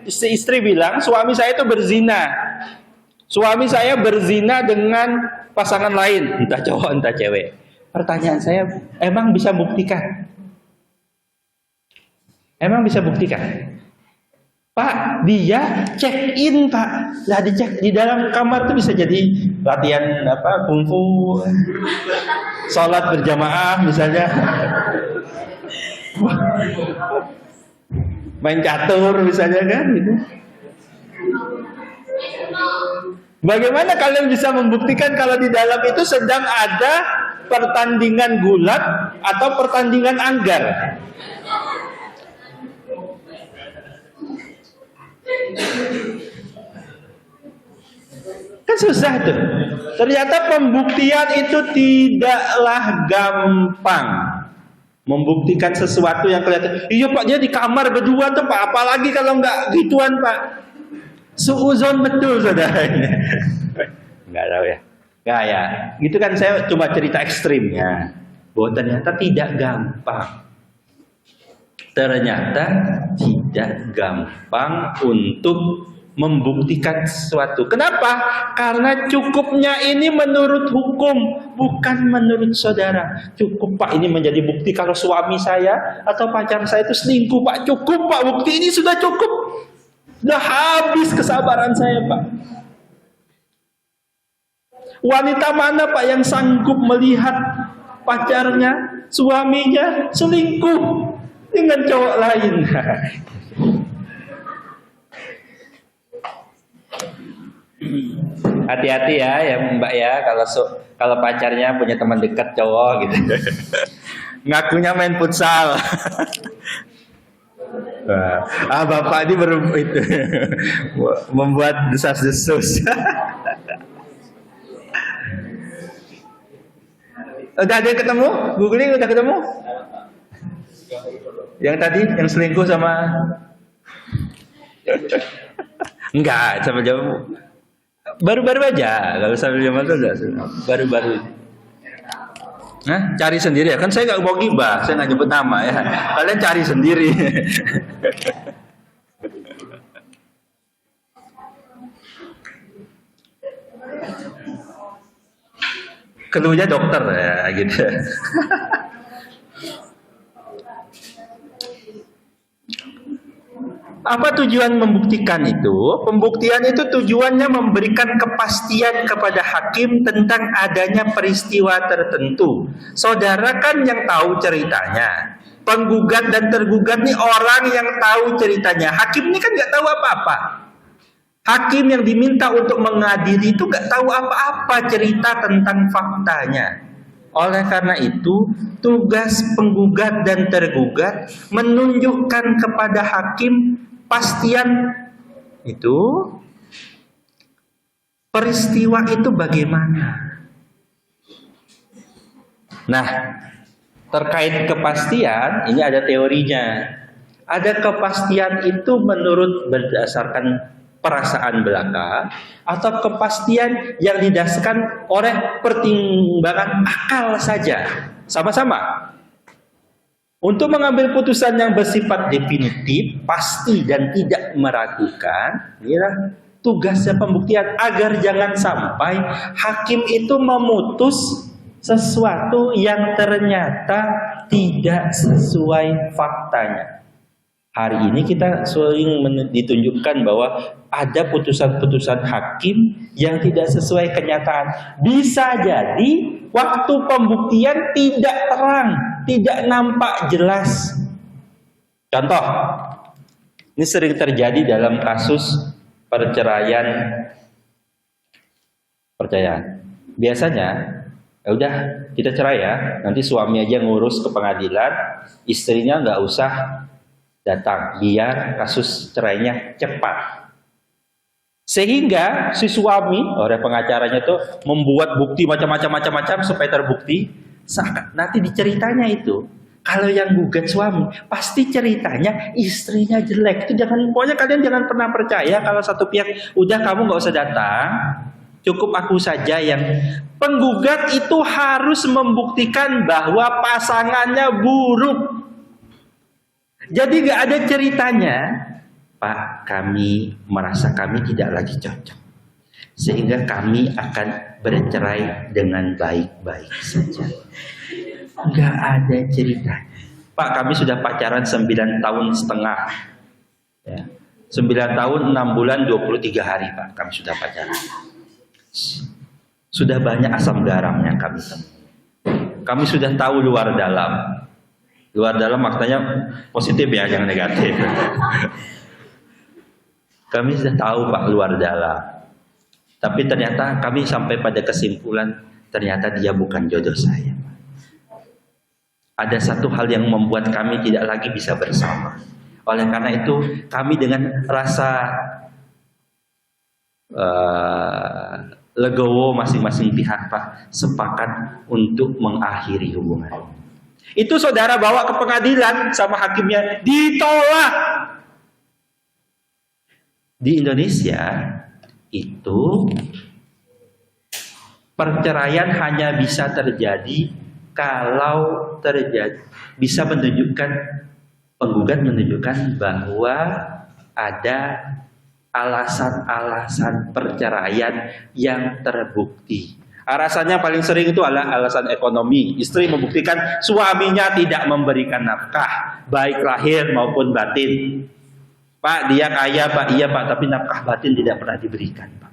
[SPEAKER 1] si istri bilang suami saya itu berzina, suami saya berzina dengan pasangan lain, entah cowok entah cewek. Pertanyaan saya, emang bisa buktikan? Emang bisa buktikan? Pak, dia check in Pak. Lah dicek di dalam kamar tuh bisa jadi latihan kungfu, sholat berjamaah misalnya, main catur misalnya kan gitu. Bagaimana kalian bisa membuktikan kalau di dalam itu sedang ada pertandingan gulat atau pertandingan anggar? Kan susah tuh. Ternyata pembuktian itu tidaklah gampang. Membuktikan sesuatu yang kelihatan. Iya Pak, dia di kamar berdua tuh Pak. Apalagi kalau nggak gituan Pak. Suuzon betul saudara ini. Nggak tahu ya. Nggak ya. Gitu kan saya cuma cerita ekstrimnya. Bahwa ternyata tidak gampang. Ternyata tidak gampang untuk membuktikan sesuatu. Kenapa? Karena cukupnya ini menurut hukum, bukan menurut saudara. Cukup Pak, ini menjadi bukti kalau suami saya atau pacar saya itu selingkuh Pak. Cukup Pak, bukti ini sudah cukup. Sudah habis kesabaran saya Pak. Wanita mana Pak yang sanggup melihat pacarnya, suaminya selingkuh dengan cowok lain? Hati-hati ya Mbak ya, kalau pacarnya punya teman dekat cowok gitu. Ngakunya main futsal. Bapak ini baru itu membuat desas-desus. Udah ada yang ketemu? Googling udah ketemu? Yang tadi yang selingkuh sama enggak, sama jawab baru-baru aja, kalau sambil zaman itu enggak, baru-baru. Nah, cari sendiri ya, kan saya nggak mau gibah, saya nggak nyebut nama ya, kalian cari sendiri. Keluarnya dokter ya gitu. Apa tujuan membuktikan itu? Pembuktian itu tujuannya memberikan kepastian kepada hakim tentang adanya peristiwa tertentu. Saudara kan yang tahu ceritanya. Penggugat dan tergugat ini orang yang tahu ceritanya. Hakim ini kan nggak tahu apa-apa. Hakim yang diminta untuk mengadili itu nggak tahu apa-apa cerita tentang faktanya. Oleh karena itu, tugas penggugat dan tergugat menunjukkan kepada hakim pastian itu, peristiwa itu bagaimana. Nah, terkait kepastian, ini ada teorinya. Ada kepastian itu menurut berdasarkan perasaan belaka, atau kepastian yang didasarkan oleh pertimbangan akal saja. sama-sama. Untuk mengambil putusan yang bersifat definitif, pasti dan tidak meragukan, inilah tugasnya pembuktian agar jangan sampai hakim itu memutus sesuatu yang ternyata tidak sesuai faktanya. Hari ini kita sering ditunjukkan bahwa ada putusan-putusan hakim yang tidak sesuai kenyataan. Bisa jadi waktu pembuktian tidak terang, tidak nampak jelas. Contoh, ini sering terjadi dalam kasus perceraian. Biasanya, ya udah kita cerai ya, nanti suami aja ngurus ke pengadilan, istrinya nggak usah datang, biar kasus cerainya cepat. Sehingga si suami, oleh pengacaranya itu membuat bukti macam-macam supaya terbukti. Nanti diceritanya itu, kalau yang gugat suami, pasti ceritanya istrinya jelek. Itu pokoknya kalian jangan pernah percaya kalau satu pihak, udah kamu nggak usah datang, cukup aku saja yang penggugat itu harus membuktikan bahwa pasangannya buruk. Jadi nggak ada ceritanya, Pak, kami merasa kami tidak lagi cocok, sehingga kami akan bercerai dengan baik-baik saja. Nggak ada cerita. Pak, kami sudah pacaran 9 tahun setengah. Ya. 9 tahun 6 bulan 23 hari, Pak, kami sudah pacaran. Sudah banyak asam garamnya kami temui. Kami sudah tahu luar dalam. Luar dalam maksudnya positif ya, jangan negatif. Kami sudah tahu Pak luar dalam. Tapi ternyata kami sampai pada kesimpulan ternyata dia bukan jodoh saya. Ada satu hal yang membuat kami tidak lagi bisa bersama. Oleh karena itu kami dengan rasa legowo masing-masing pihak Pak sepakat untuk mengakhiri hubungan. Itu saudara bawa ke pengadilan sama hakimnya, ditolak. Di Indonesia itu perceraian hanya bisa terjadi kalau bisa menunjukkan, penggugat menunjukkan bahwa ada alasan-alasan perceraian yang terbukti. Alasannya paling sering itu adalah alasan ekonomi. Istri membuktikan suaminya tidak memberikan nafkah, baik lahir maupun batin. Pak, dia kaya, Pak, iya Pak, tapi nafkah batin tidak pernah diberikan, Pak.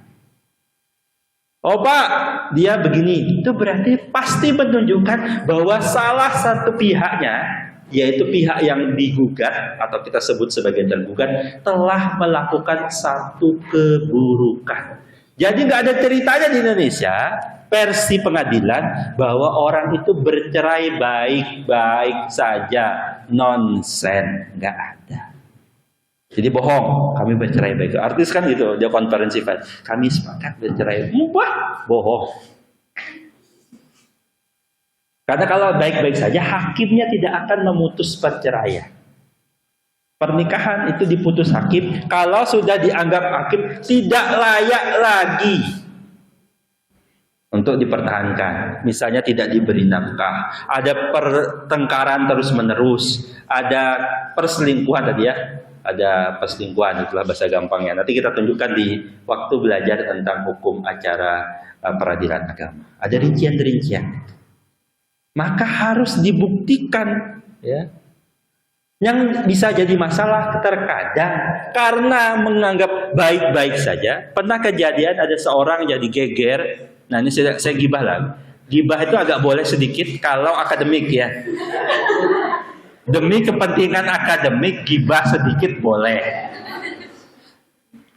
[SPEAKER 1] Oh Pak, dia begini. Itu berarti pasti menunjukkan bahwa salah satu pihaknya, yaitu pihak yang digugat atau kita sebut sebagai tergugat, telah melakukan satu keburukan. Jadi nggak ada ceritanya di Indonesia versi pengadilan bahwa orang itu bercerai baik-baik saja, nonsen, nggak ada. Jadi bohong, kami bercerai baik. Artis kan gitu, dia konferensi pers, kami sepakat bercerai, bohong. Karena kalau baik-baik saja, hakimnya tidak akan memutus perceraian. Pernikahan itu diputus hakim kalau sudah dianggap hakim tidak layak lagi untuk dipertahankan. Misalnya tidak diberi nafkah, ada pertengkaran terus-menerus, ada perselingkuhan tadi ya, ada perselingkuhan, itulah bahasa gampangnya. Nanti kita tunjukkan di waktu belajar tentang hukum acara peradilan agama. Ada rincian-rincian. Maka harus dibuktikan, ya. Yang bisa jadi masalah terkadang karena menganggap baik-baik saja. Pernah kejadian ada seorang jadi geger. Nah ini saya gibah lagi. Gibah itu agak boleh sedikit kalau akademik ya. Demi kepentingan akademik, gibah sedikit boleh.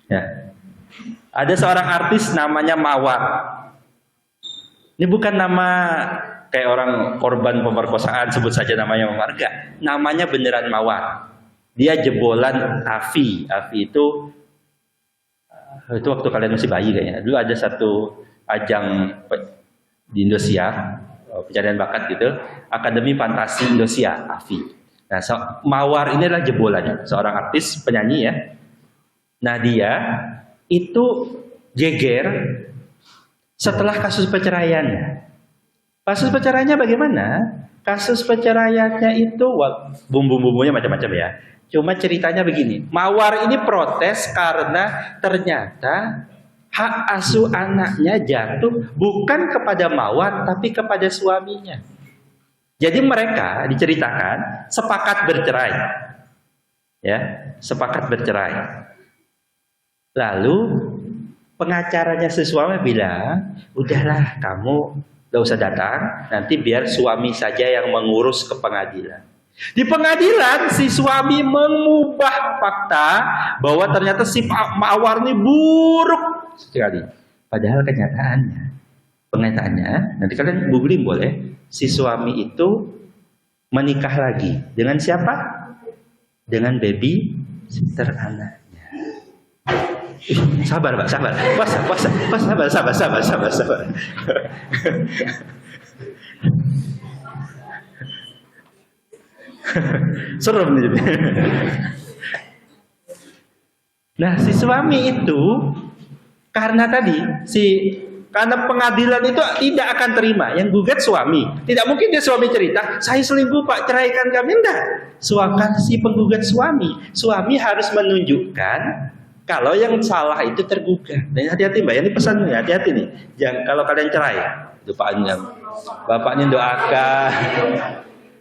[SPEAKER 1] Ya. Ada seorang artis namanya Mawar. Ini bukan nama kayak orang korban pemerkosaan sebut saja namanya Mawar, enggak. Namanya beneran Mawar. Dia jebolan Afi. Afi itu waktu kalian masih bayi kayaknya. Dulu ada satu ajang di Indonesia, pencarian bakat gitu, Akademi Fantasi Indonesia, Afi. Nah, Mawar ini adalah jebolannya, seorang artis penyanyi ya. Nah, dia itu geger setelah kasus perceraiannya. Kasus perceraiannya bagaimana? Kasus perceraiannya itu bumbu-bumbunya macam-macam ya. Cuma ceritanya begini, Mawar ini protes karena ternyata hak asuh anaknya jatuh bukan kepada Mawar tapi kepada suaminya. Jadi mereka diceritakan sepakat bercerai. Ya, sepakat bercerai. Lalu pengacaranya si suami bilang, udahlah kamu gak usah datang, nanti biar suami saja yang mengurus ke pengadilan. Di pengadilan si suami mengubah fakta bahwa ternyata si Mawar ini buruk sekali. Padahal kenyataannya, nanti kalian googling boleh, si suami itu menikah lagi. Dengan siapa? Dengan baby sister anaknya. Sabar Pak, sabar. Sabar. Serem nih. Nah, si suami itu karena pengadilan itu tidak akan terima yang gugat suami. Tidak mungkin dia suami cerita, saya selingkuh Pak, ceraikan kami. Enggak. Si penggugat suami harus menunjukkan kalau yang salah itu tergugat. Nah, hati-hati Mbak, ini pesan nih, hati-hati nih. Jangan kalau kalian cerai, bapaknya doakan.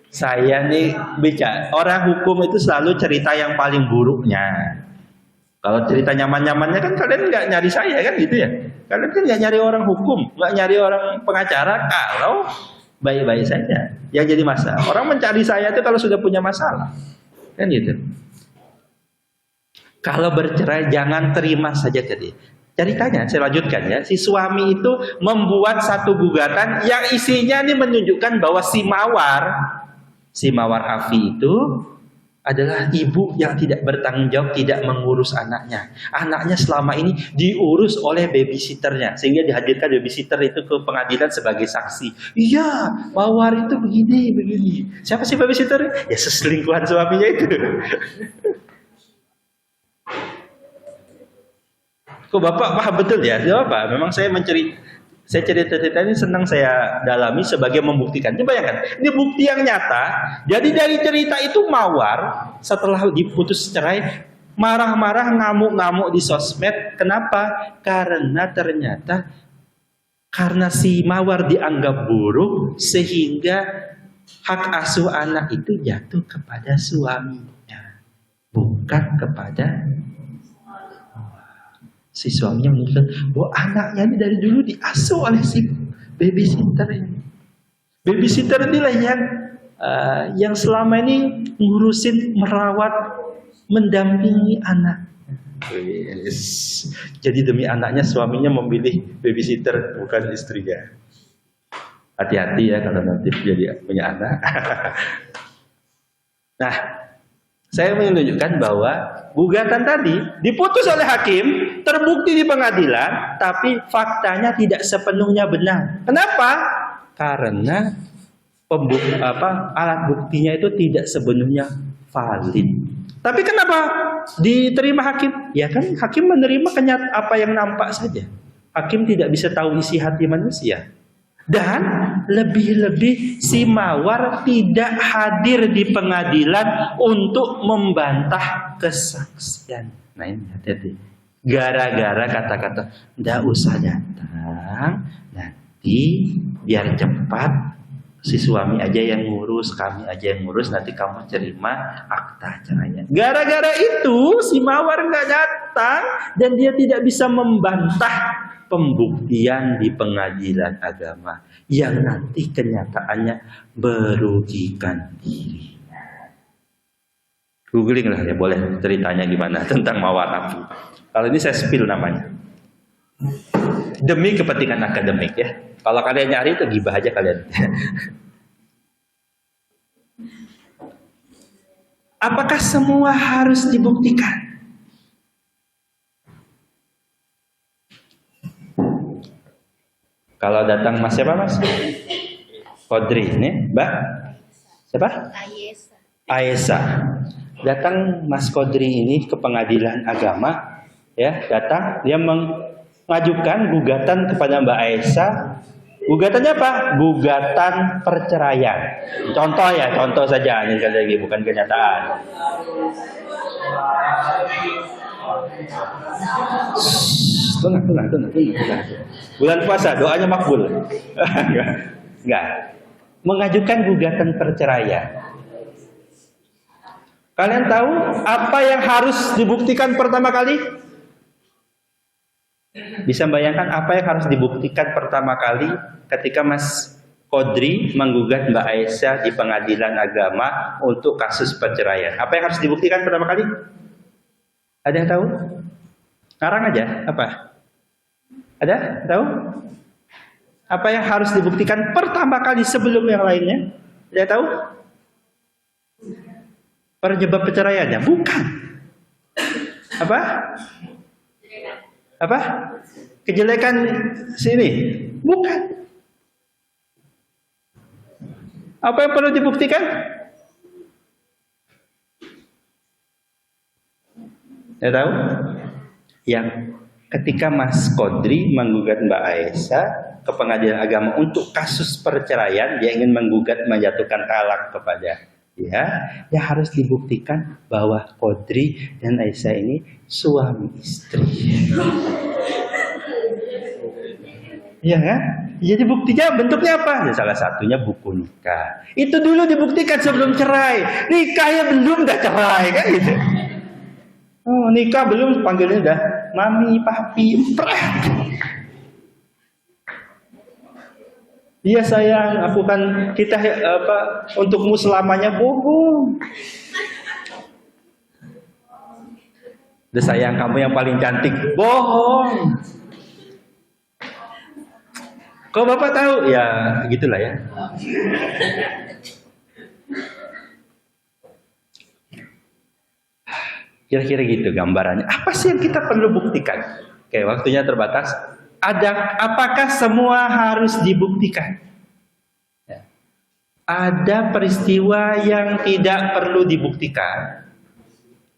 [SPEAKER 1] Saya nih bicara, orang hukum itu selalu cerita yang paling buruknya. Kalau cerita nyaman-nyamannya kan kalian nggak nyari saya kan gitu ya. Kalian kan nggak nyari orang hukum, nggak nyari orang pengacara kalau baik-baik saja. Yang jadi masalah, orang mencari saya itu kalau sudah punya masalah. Kan gitu. Kalau bercerai jangan terima saja jadi. Ceritanya saya lanjutkan ya. Si suami itu membuat satu gugatan yang isinya ini menunjukkan bahwa si Mawar Afi itu adalah ibu yang tidak bertanggung jawab, tidak mengurus anaknya. Anaknya selama ini diurus oleh babysitternya, sehingga dihadirkan babysitter itu ke pengadilan sebagai saksi. Iya, Mawar itu begini. Siapa sih babysitter? Ya seselingkuhan suaminya itu. Kok Bapak paham betul ya? Tidak apa, memang saya cerita ini senang saya dalami sebagai membuktikan. Coba bayangkan, ini bukti yang nyata. Jadi dari cerita itu Mawar setelah diputus cerai marah-marah, ngamuk-ngamuk di sosmed. Kenapa? Karena ternyata karena si Mawar dianggap buruk sehingga hak asuh anak itu jatuh kepada suaminya, bukan kepada si suaminya. Menunjukkan bahwa anaknya ini dari dulu diasuh oleh si babysitter ini. Babysitter inilah yang selama ini ngurusin, merawat, mendampingi anak. Yes. Jadi demi anaknya suaminya memilih babysitter bukan istrinya. Hati-hati ya kalau nanti jadi punya anak. Nah, saya menunjukkan bahwa gugatan tadi diputus oleh hakim, terbukti di pengadilan, tapi faktanya tidak sepenuhnya benar. Kenapa? Karena alat buktinya itu tidak sepenuhnya valid. Tapi kenapa diterima hakim? Ya kan hakim menerima apa yang nampak saja. Hakim tidak bisa tahu isi hati manusia. Dan lebih-lebih si Mawar tidak hadir di pengadilan untuk membantah kesaksian. Nah ini hati-hati. Gara-gara kata-kata, nggak usah datang, nanti biar cepat si suami aja yang ngurus, kami aja yang ngurus, nanti kamu terima akta cerainya. Gara-gara itu si Mawar nggak datang dan dia tidak bisa membantah pembuktian di pengadilan agama yang nanti kenyataannya merugikan dirinya. Googling lah ya, boleh ceritanya gimana tentang Mawar Afi. Kalau ini saya spill namanya. Demi kepentingan akademik ya. Kalau kalian nyari itu gibah aja kalian. Apakah semua harus dibuktikan? Kalau datang Mas siapa Mas? Kodri ini, Mbak? Siapa? Aisyah. Datang Mas Kodri ini ke pengadilan agama, ya datang dia mengajukan gugatan kepada Mbak Aisyah Gugatannya apa? Gugatan perceraian. Contoh ya, contoh saja ini sekali lagi, bukan kenyataan. Tenang. Bulan puasa, doanya makbul. Enggak. Mengajukan gugatan perceraian. Kalian tahu apa yang harus dibuktikan pertama kali? Bisa bayangkan apa yang harus dibuktikan pertama kali ketika Mas Kodri menggugat Mbak Aisyah di pengadilan agama untuk kasus perceraian? Apa yang harus dibuktikan pertama kali? Ada yang tahu? Ngarang aja, apa? Ada? Tahu? Apa yang harus dibuktikan pertama kali sebelum yang lainnya? Ada yang tahu? Penyebab perceraiannya? Bukan. Apa? Apa? Kejelekan sini? Bukan. Apa yang perlu dibuktikan? Ya tahu? Yang ketika Mas Kodri menggugat Mbak Aisyah ke pengadilan agama untuk kasus perceraian, dia ingin menggugat menjatuhkan talak kepada dia, ya harus dibuktikan bahwa Kodri dan Aisyah ini suami istri. Iya kan? Jadi buktinya bentuknya apa? Ya, salah satunya buku nikah. Itu dulu dibuktikan sebelum cerai. Nikahnya belum, dah cerai kan gitu. Oh, nikah belum, panggilnya udah mami, papi, iya sayang, aku kan kita untukmu selamanya, bohong. Udah sayang, kamu yang paling cantik, bohong. Kok Bapak tahu? Ya gitulah ya. Kira-kira gitu gambarannya. Apa sih yang kita perlu buktikan? Oke, waktunya terbatas. Apakah semua harus dibuktikan? Ya. Ada peristiwa yang tidak perlu dibuktikan.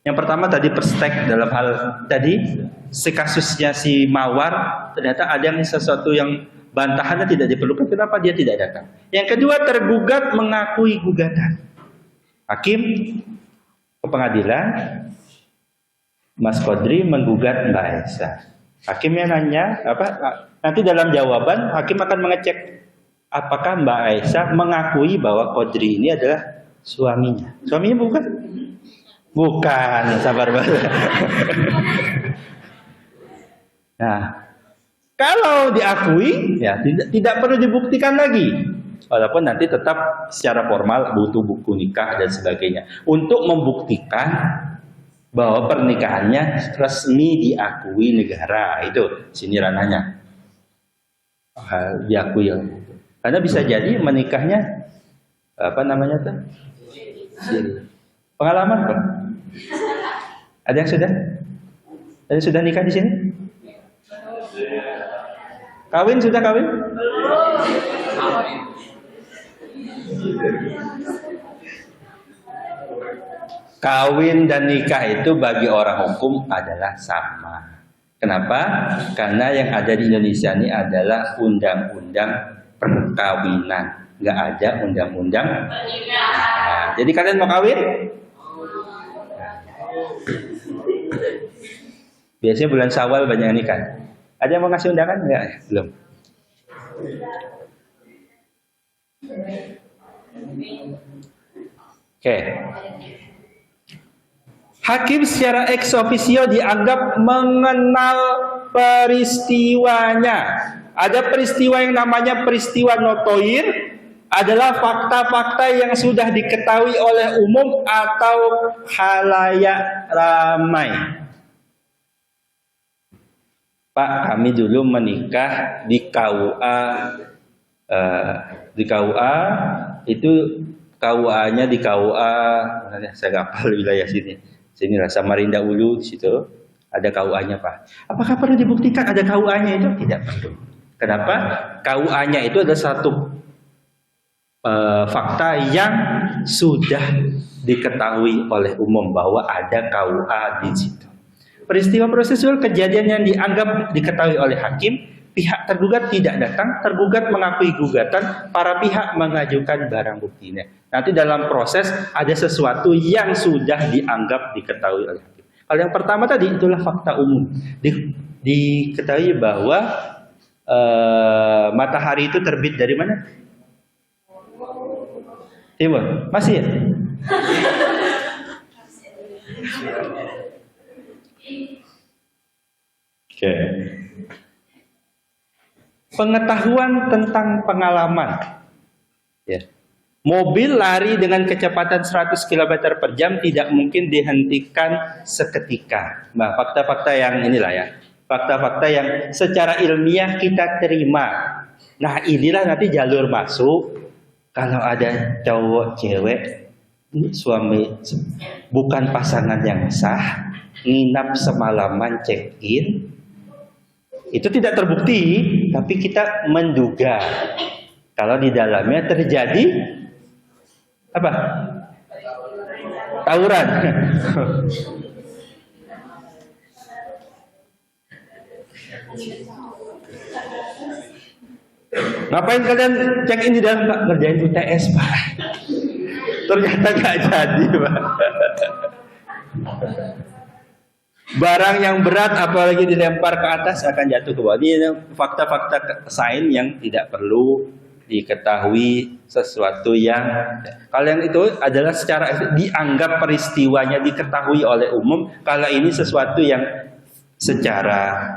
[SPEAKER 1] Yang pertama tadi perstek dalam hal tadi, kasusnya si Mawar, ternyata ada sesuatu yang bantahannya tidak diperlukan. Kenapa dia tidak datang? Yang kedua, tergugat mengakui gugatan. Hakim ke pengadilan, Mas Kodri menggugat Mbak Aisyah. Hakimnya nanya, nanti dalam jawaban hakim akan mengecek apakah Mbak Aisyah mengakui bahwa Kodri ini adalah suaminya. Suaminya bukan? Bukan, sabar banget. Nah, kalau diakui, ya tidak perlu dibuktikan lagi. Walaupun nanti tetap secara formal butuh buku nikah dan sebagainya untuk membuktikan bahwa pernikahannya resmi diakui negara. Itu sini ranahnya. Diakui. Karena bisa jadi menikahnya apa namanya tuh? Pengalaman kan? Ada yang sudah? Ada yang sudah nikah di sini? Kawin sudah kawin? Kawin dan nikah itu bagi orang hukum adalah sama. Kenapa? Karena yang ada di Indonesia ini adalah undang-undang perkawinan, nggak ada undang-undang. Nah, jadi kalian mau kawin? Biasanya bulan Syawal banyak yang nikah. Ada yang mau ngasih undangan? Enggak, belum. Oke. Hakim secara ex officio dianggap mengenal peristiwanya. Ada peristiwa yang namanya peristiwa notoir, adalah fakta-fakta yang sudah diketahui oleh umum atau khalayak ramai. Pak, kami dulu menikah di KUA, itu KUA-nya di KUA, saya nggak hafal wilayah sini. Sinilah Samarinda Ulu, di situ ada KUA-nya, Pak. Apakah perlu dibuktikan ada KUA-nya itu? Tidak perlu. Kenapa? KUA-nya itu adalah satu fakta yang sudah diketahui oleh umum bahwa ada KUA di situ. Peristiwa prosesual, kejadian yang dianggap diketahui oleh hakim pihak tergugat tidak datang, tergugat mengakui gugatan, para pihak mengajukan barang buktinya. Nanti dalam proses ada sesuatu yang sudah dianggap diketahui oleh hakim. Kalau yang pertama tadi itulah fakta umum. Diketahui bahwa matahari itu terbit dari mana? Timur. Masih ya? Oke. Pengetahuan tentang pengalaman. Ya. Mobil lari dengan kecepatan 100 km per jam tidak mungkin dihentikan seketika. Nah, fakta-fakta yang inilah ya. Fakta-fakta yang secara ilmiah kita terima. Nah, inilah nanti jalur masuk. Kalau ada cowok cewek, suami bukan pasangan yang sah, nginap semalaman check-in, itu tidak terbukti, tapi kita menduga kalau di dalamnya terjadi apa? Tawuran. Ngapain kalian check in di dalam? Pak, ngerjain UTS, Pak. Ternyata nggak jadi, Pak. Barang yang berat apalagi dilempar ke atas akan jatuh ke bawah. Ini fakta-fakta sains yang tidak perlu diketahui sesuatu yang kalian itu adalah secara dianggap peristiwanya diketahui oleh umum. Kalau ini sesuatu yang secara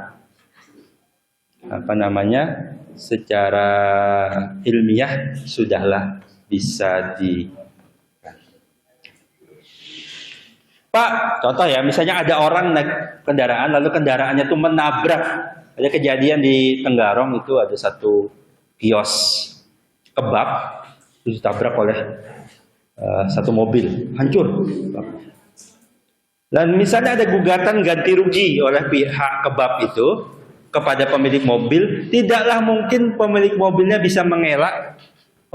[SPEAKER 1] secara ilmiah sudahlah bisa di Pak, contoh ya, misalnya ada orang naik kendaraan, lalu kendaraannya itu menabrak. Ada kejadian di Tenggarong itu ada satu kios kebab itu ditabrak oleh satu mobil, hancur. Dan misalnya ada gugatan ganti rugi oleh pihak kebab itu kepada pemilik mobil, tidaklah mungkin pemilik mobilnya bisa mengelak.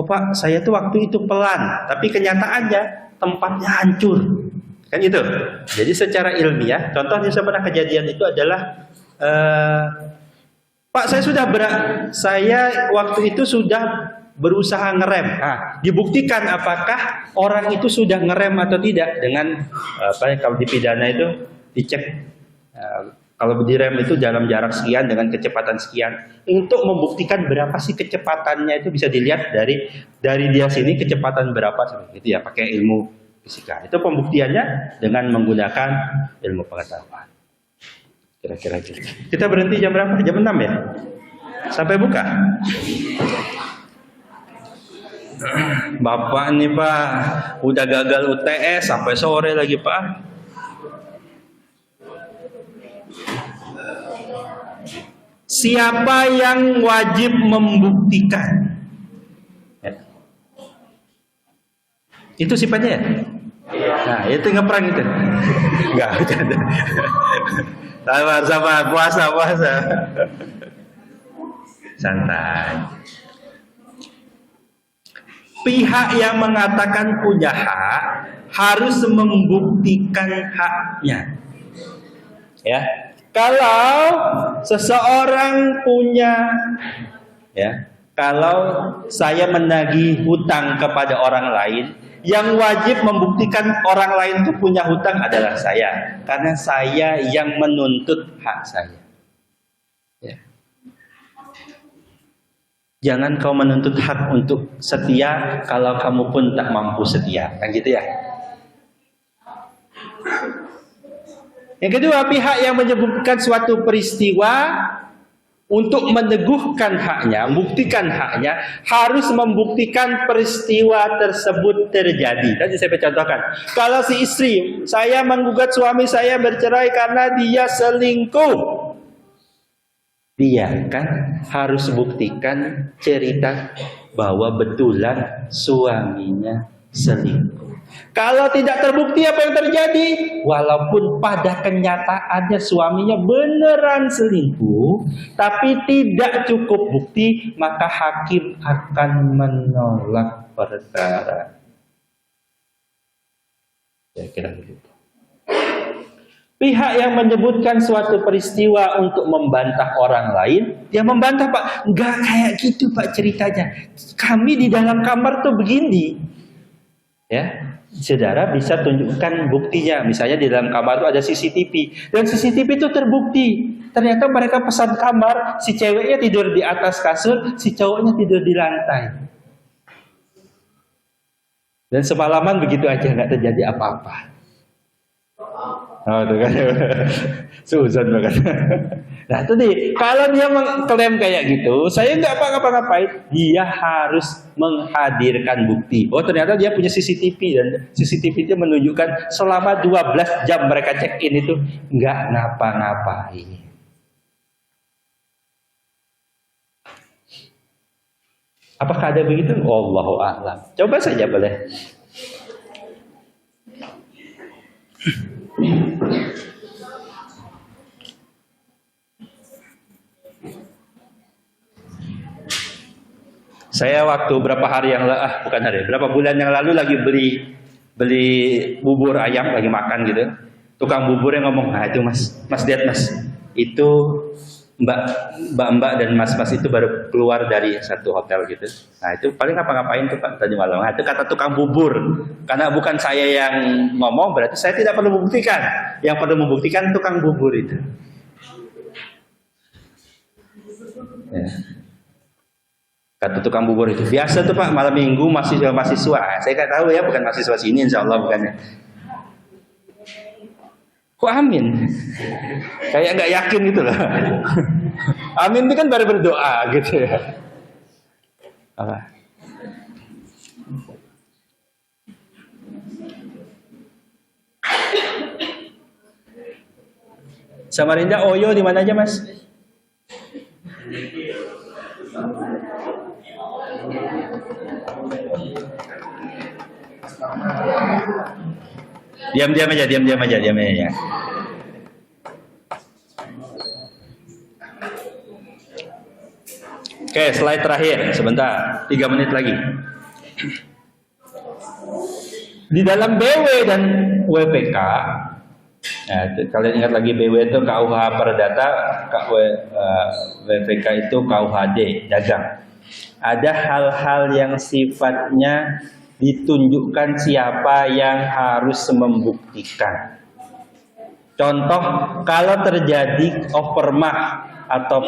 [SPEAKER 1] Oh Pak, saya tuh waktu itu pelan, tapi kenyataannya tempatnya hancur. Kan itu. Jadi secara ilmiah, contohnya saya pernah kejadian itu adalah Pak, saya waktu itu sudah berusaha ngerem. Nah, dibuktikan apakah orang itu sudah ngerem atau tidak dengan kalau di pidana itu dicek kalau direm itu dalam jarak sekian dengan kecepatan sekian. Untuk membuktikan berapa sih kecepatannya itu bisa dilihat dari dia sini kecepatan berapa itu ya pakai ilmu fisika. Itu pembuktiannya dengan menggunakan ilmu pengetahuan. Kira-kira gitu. Kita berhenti jam berapa? Jam 6 ya? Sampai buka? Bapak nih Pak, udah gagal UTS sampai sore lagi Pak. Siapa yang wajib membuktikan? Ya. Itu sifatnya ya? Nah, itu ngeprank itu. Enggak, bercanda. Sama puasa. Santai. Pihak yang mengatakan punya hak harus membuktikan haknya. Ya. Kalau seseorang punya kalau saya menagih hutang kepada orang lain, yang wajib membuktikan orang lain itu punya hutang adalah saya, karena saya yang menuntut hak saya. Ya. Jangan kau menuntut hak untuk setia kalau kamu pun tak mampu setia, kan gitu ya. Yang kedua, pihak yang menyebutkan suatu peristiwa untuk meneguhkan haknya, membuktikan haknya, harus membuktikan peristiwa tersebut terjadi. Tadi saya contohkan, kalau si istri, saya menggugat suami saya bercerai karena dia selingkuh. Dia kan harus buktikan cerita bahwa betulan suaminya selingkuh. Kalau tidak terbukti apa yang terjadi, walaupun pada kenyataannya suaminya beneran selingkuh, tapi tidak cukup bukti, maka hakim akan menolak perkara. Ya kira begitu. Pihak yang menyebutkan suatu peristiwa untuk membantah orang lain, dia membantah, Pak, nggak kayak gitu Pak ceritanya. Kami di dalam kamar tuh begini. Ya, saudara bisa tunjukkan buktinya. Misalnya di dalam kamar itu ada CCTV, dan CCTV itu terbukti. Ternyata mereka pesan kamar, si ceweknya tidur di atas kasur, si cowoknya tidur di lantai. Dan semalaman begitu aja, nggak terjadi apa-apa. Oh, itu kan suzon banget. Nah itu nih, kalau dia mengklaim kayak gitu, saya nggak apa-ngapain, dia harus menghadirkan bukti. Oh ternyata dia punya CCTV, dan CCTV itu menunjukkan selama 12 jam mereka check in itu nggak ngapa-ngapain. Apakah ada begitu? Allahu a'lam. Coba saja boleh. Saya waktu berapa bulan yang lalu lagi beli bubur ayam, lagi makan gitu. Tukang buburnya ngomong, nah itu mas lihat mas, itu mbak dan mas itu baru keluar dari satu hotel gitu. Nah itu paling ngapa-ngapain tuh Pak tadi malam. Nah itu kata tukang bubur. Karena bukan saya yang ngomong, berarti saya tidak perlu membuktikan. Yang perlu membuktikan tukang bubur itu. Ya. Kata tukang bubur itu biasa tuh Pak, malam minggu mahasiswa. Saya nggak tahu ya, bukan mahasiswa sini, insya Allah bukannya. Kok amin? Kayak nggak yakin gitu loh. Amin itu kan baru berdoa gitu ya. Apa? Samarinda Oyo di mana aja Mas? Diam-diam aja ya. Oke, slide terakhir, sebentar, 3 menit lagi. Di dalam BW dan WPK, nah, kalian ingat lagi BW itu KUH Perdata, WPK itu KUHD, dagang. Ada hal-hal yang sifatnya ditunjukkan siapa yang harus membuktikan. Contoh, kalau terjadi overmah atau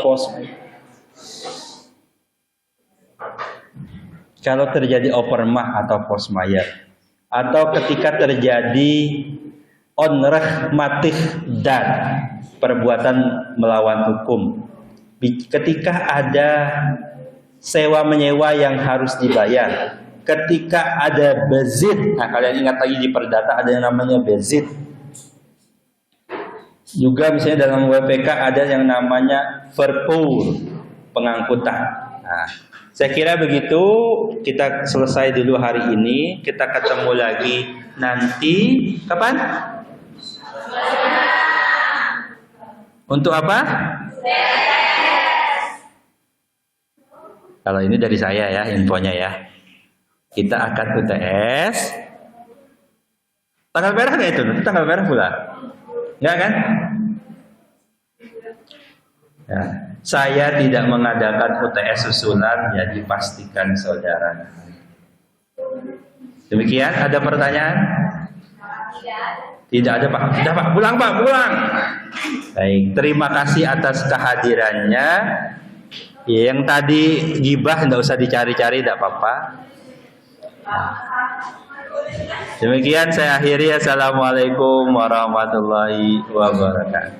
[SPEAKER 1] post mayer, atau ketika terjadi onreh matih dan perbuatan melawan hukum, ketika ada sewa menyewa yang harus dibayar, ketika ada bezit. Nah kalian ingat lagi di Perdata ada yang namanya bezit. Juga misalnya dalam WPK ada yang namanya verpoor, pengangkutan. Nah, saya kira begitu, kita selesai dulu hari ini. Kita ketemu lagi nanti kapan? Untuk apa? Kalau ini dari saya ya infonya ya. Kita akan UTS. Tanggal merah nggak itu? Itu tanggal merah pula? Nggak kan? Ya. Saya tidak mengadakan UTS susulan, jadi pastikan saudara. Demikian, ada pertanyaan? Tidak ada Pak. Sudah Pak, pulang Pak, pulang. Baik, terima kasih atas kehadirannya. Yang tadi gibah tidak usah dicari-cari, tidak apa-apa. Demikian saya akhiri. Assalamualaikum warahmatullahi wabarakatuh.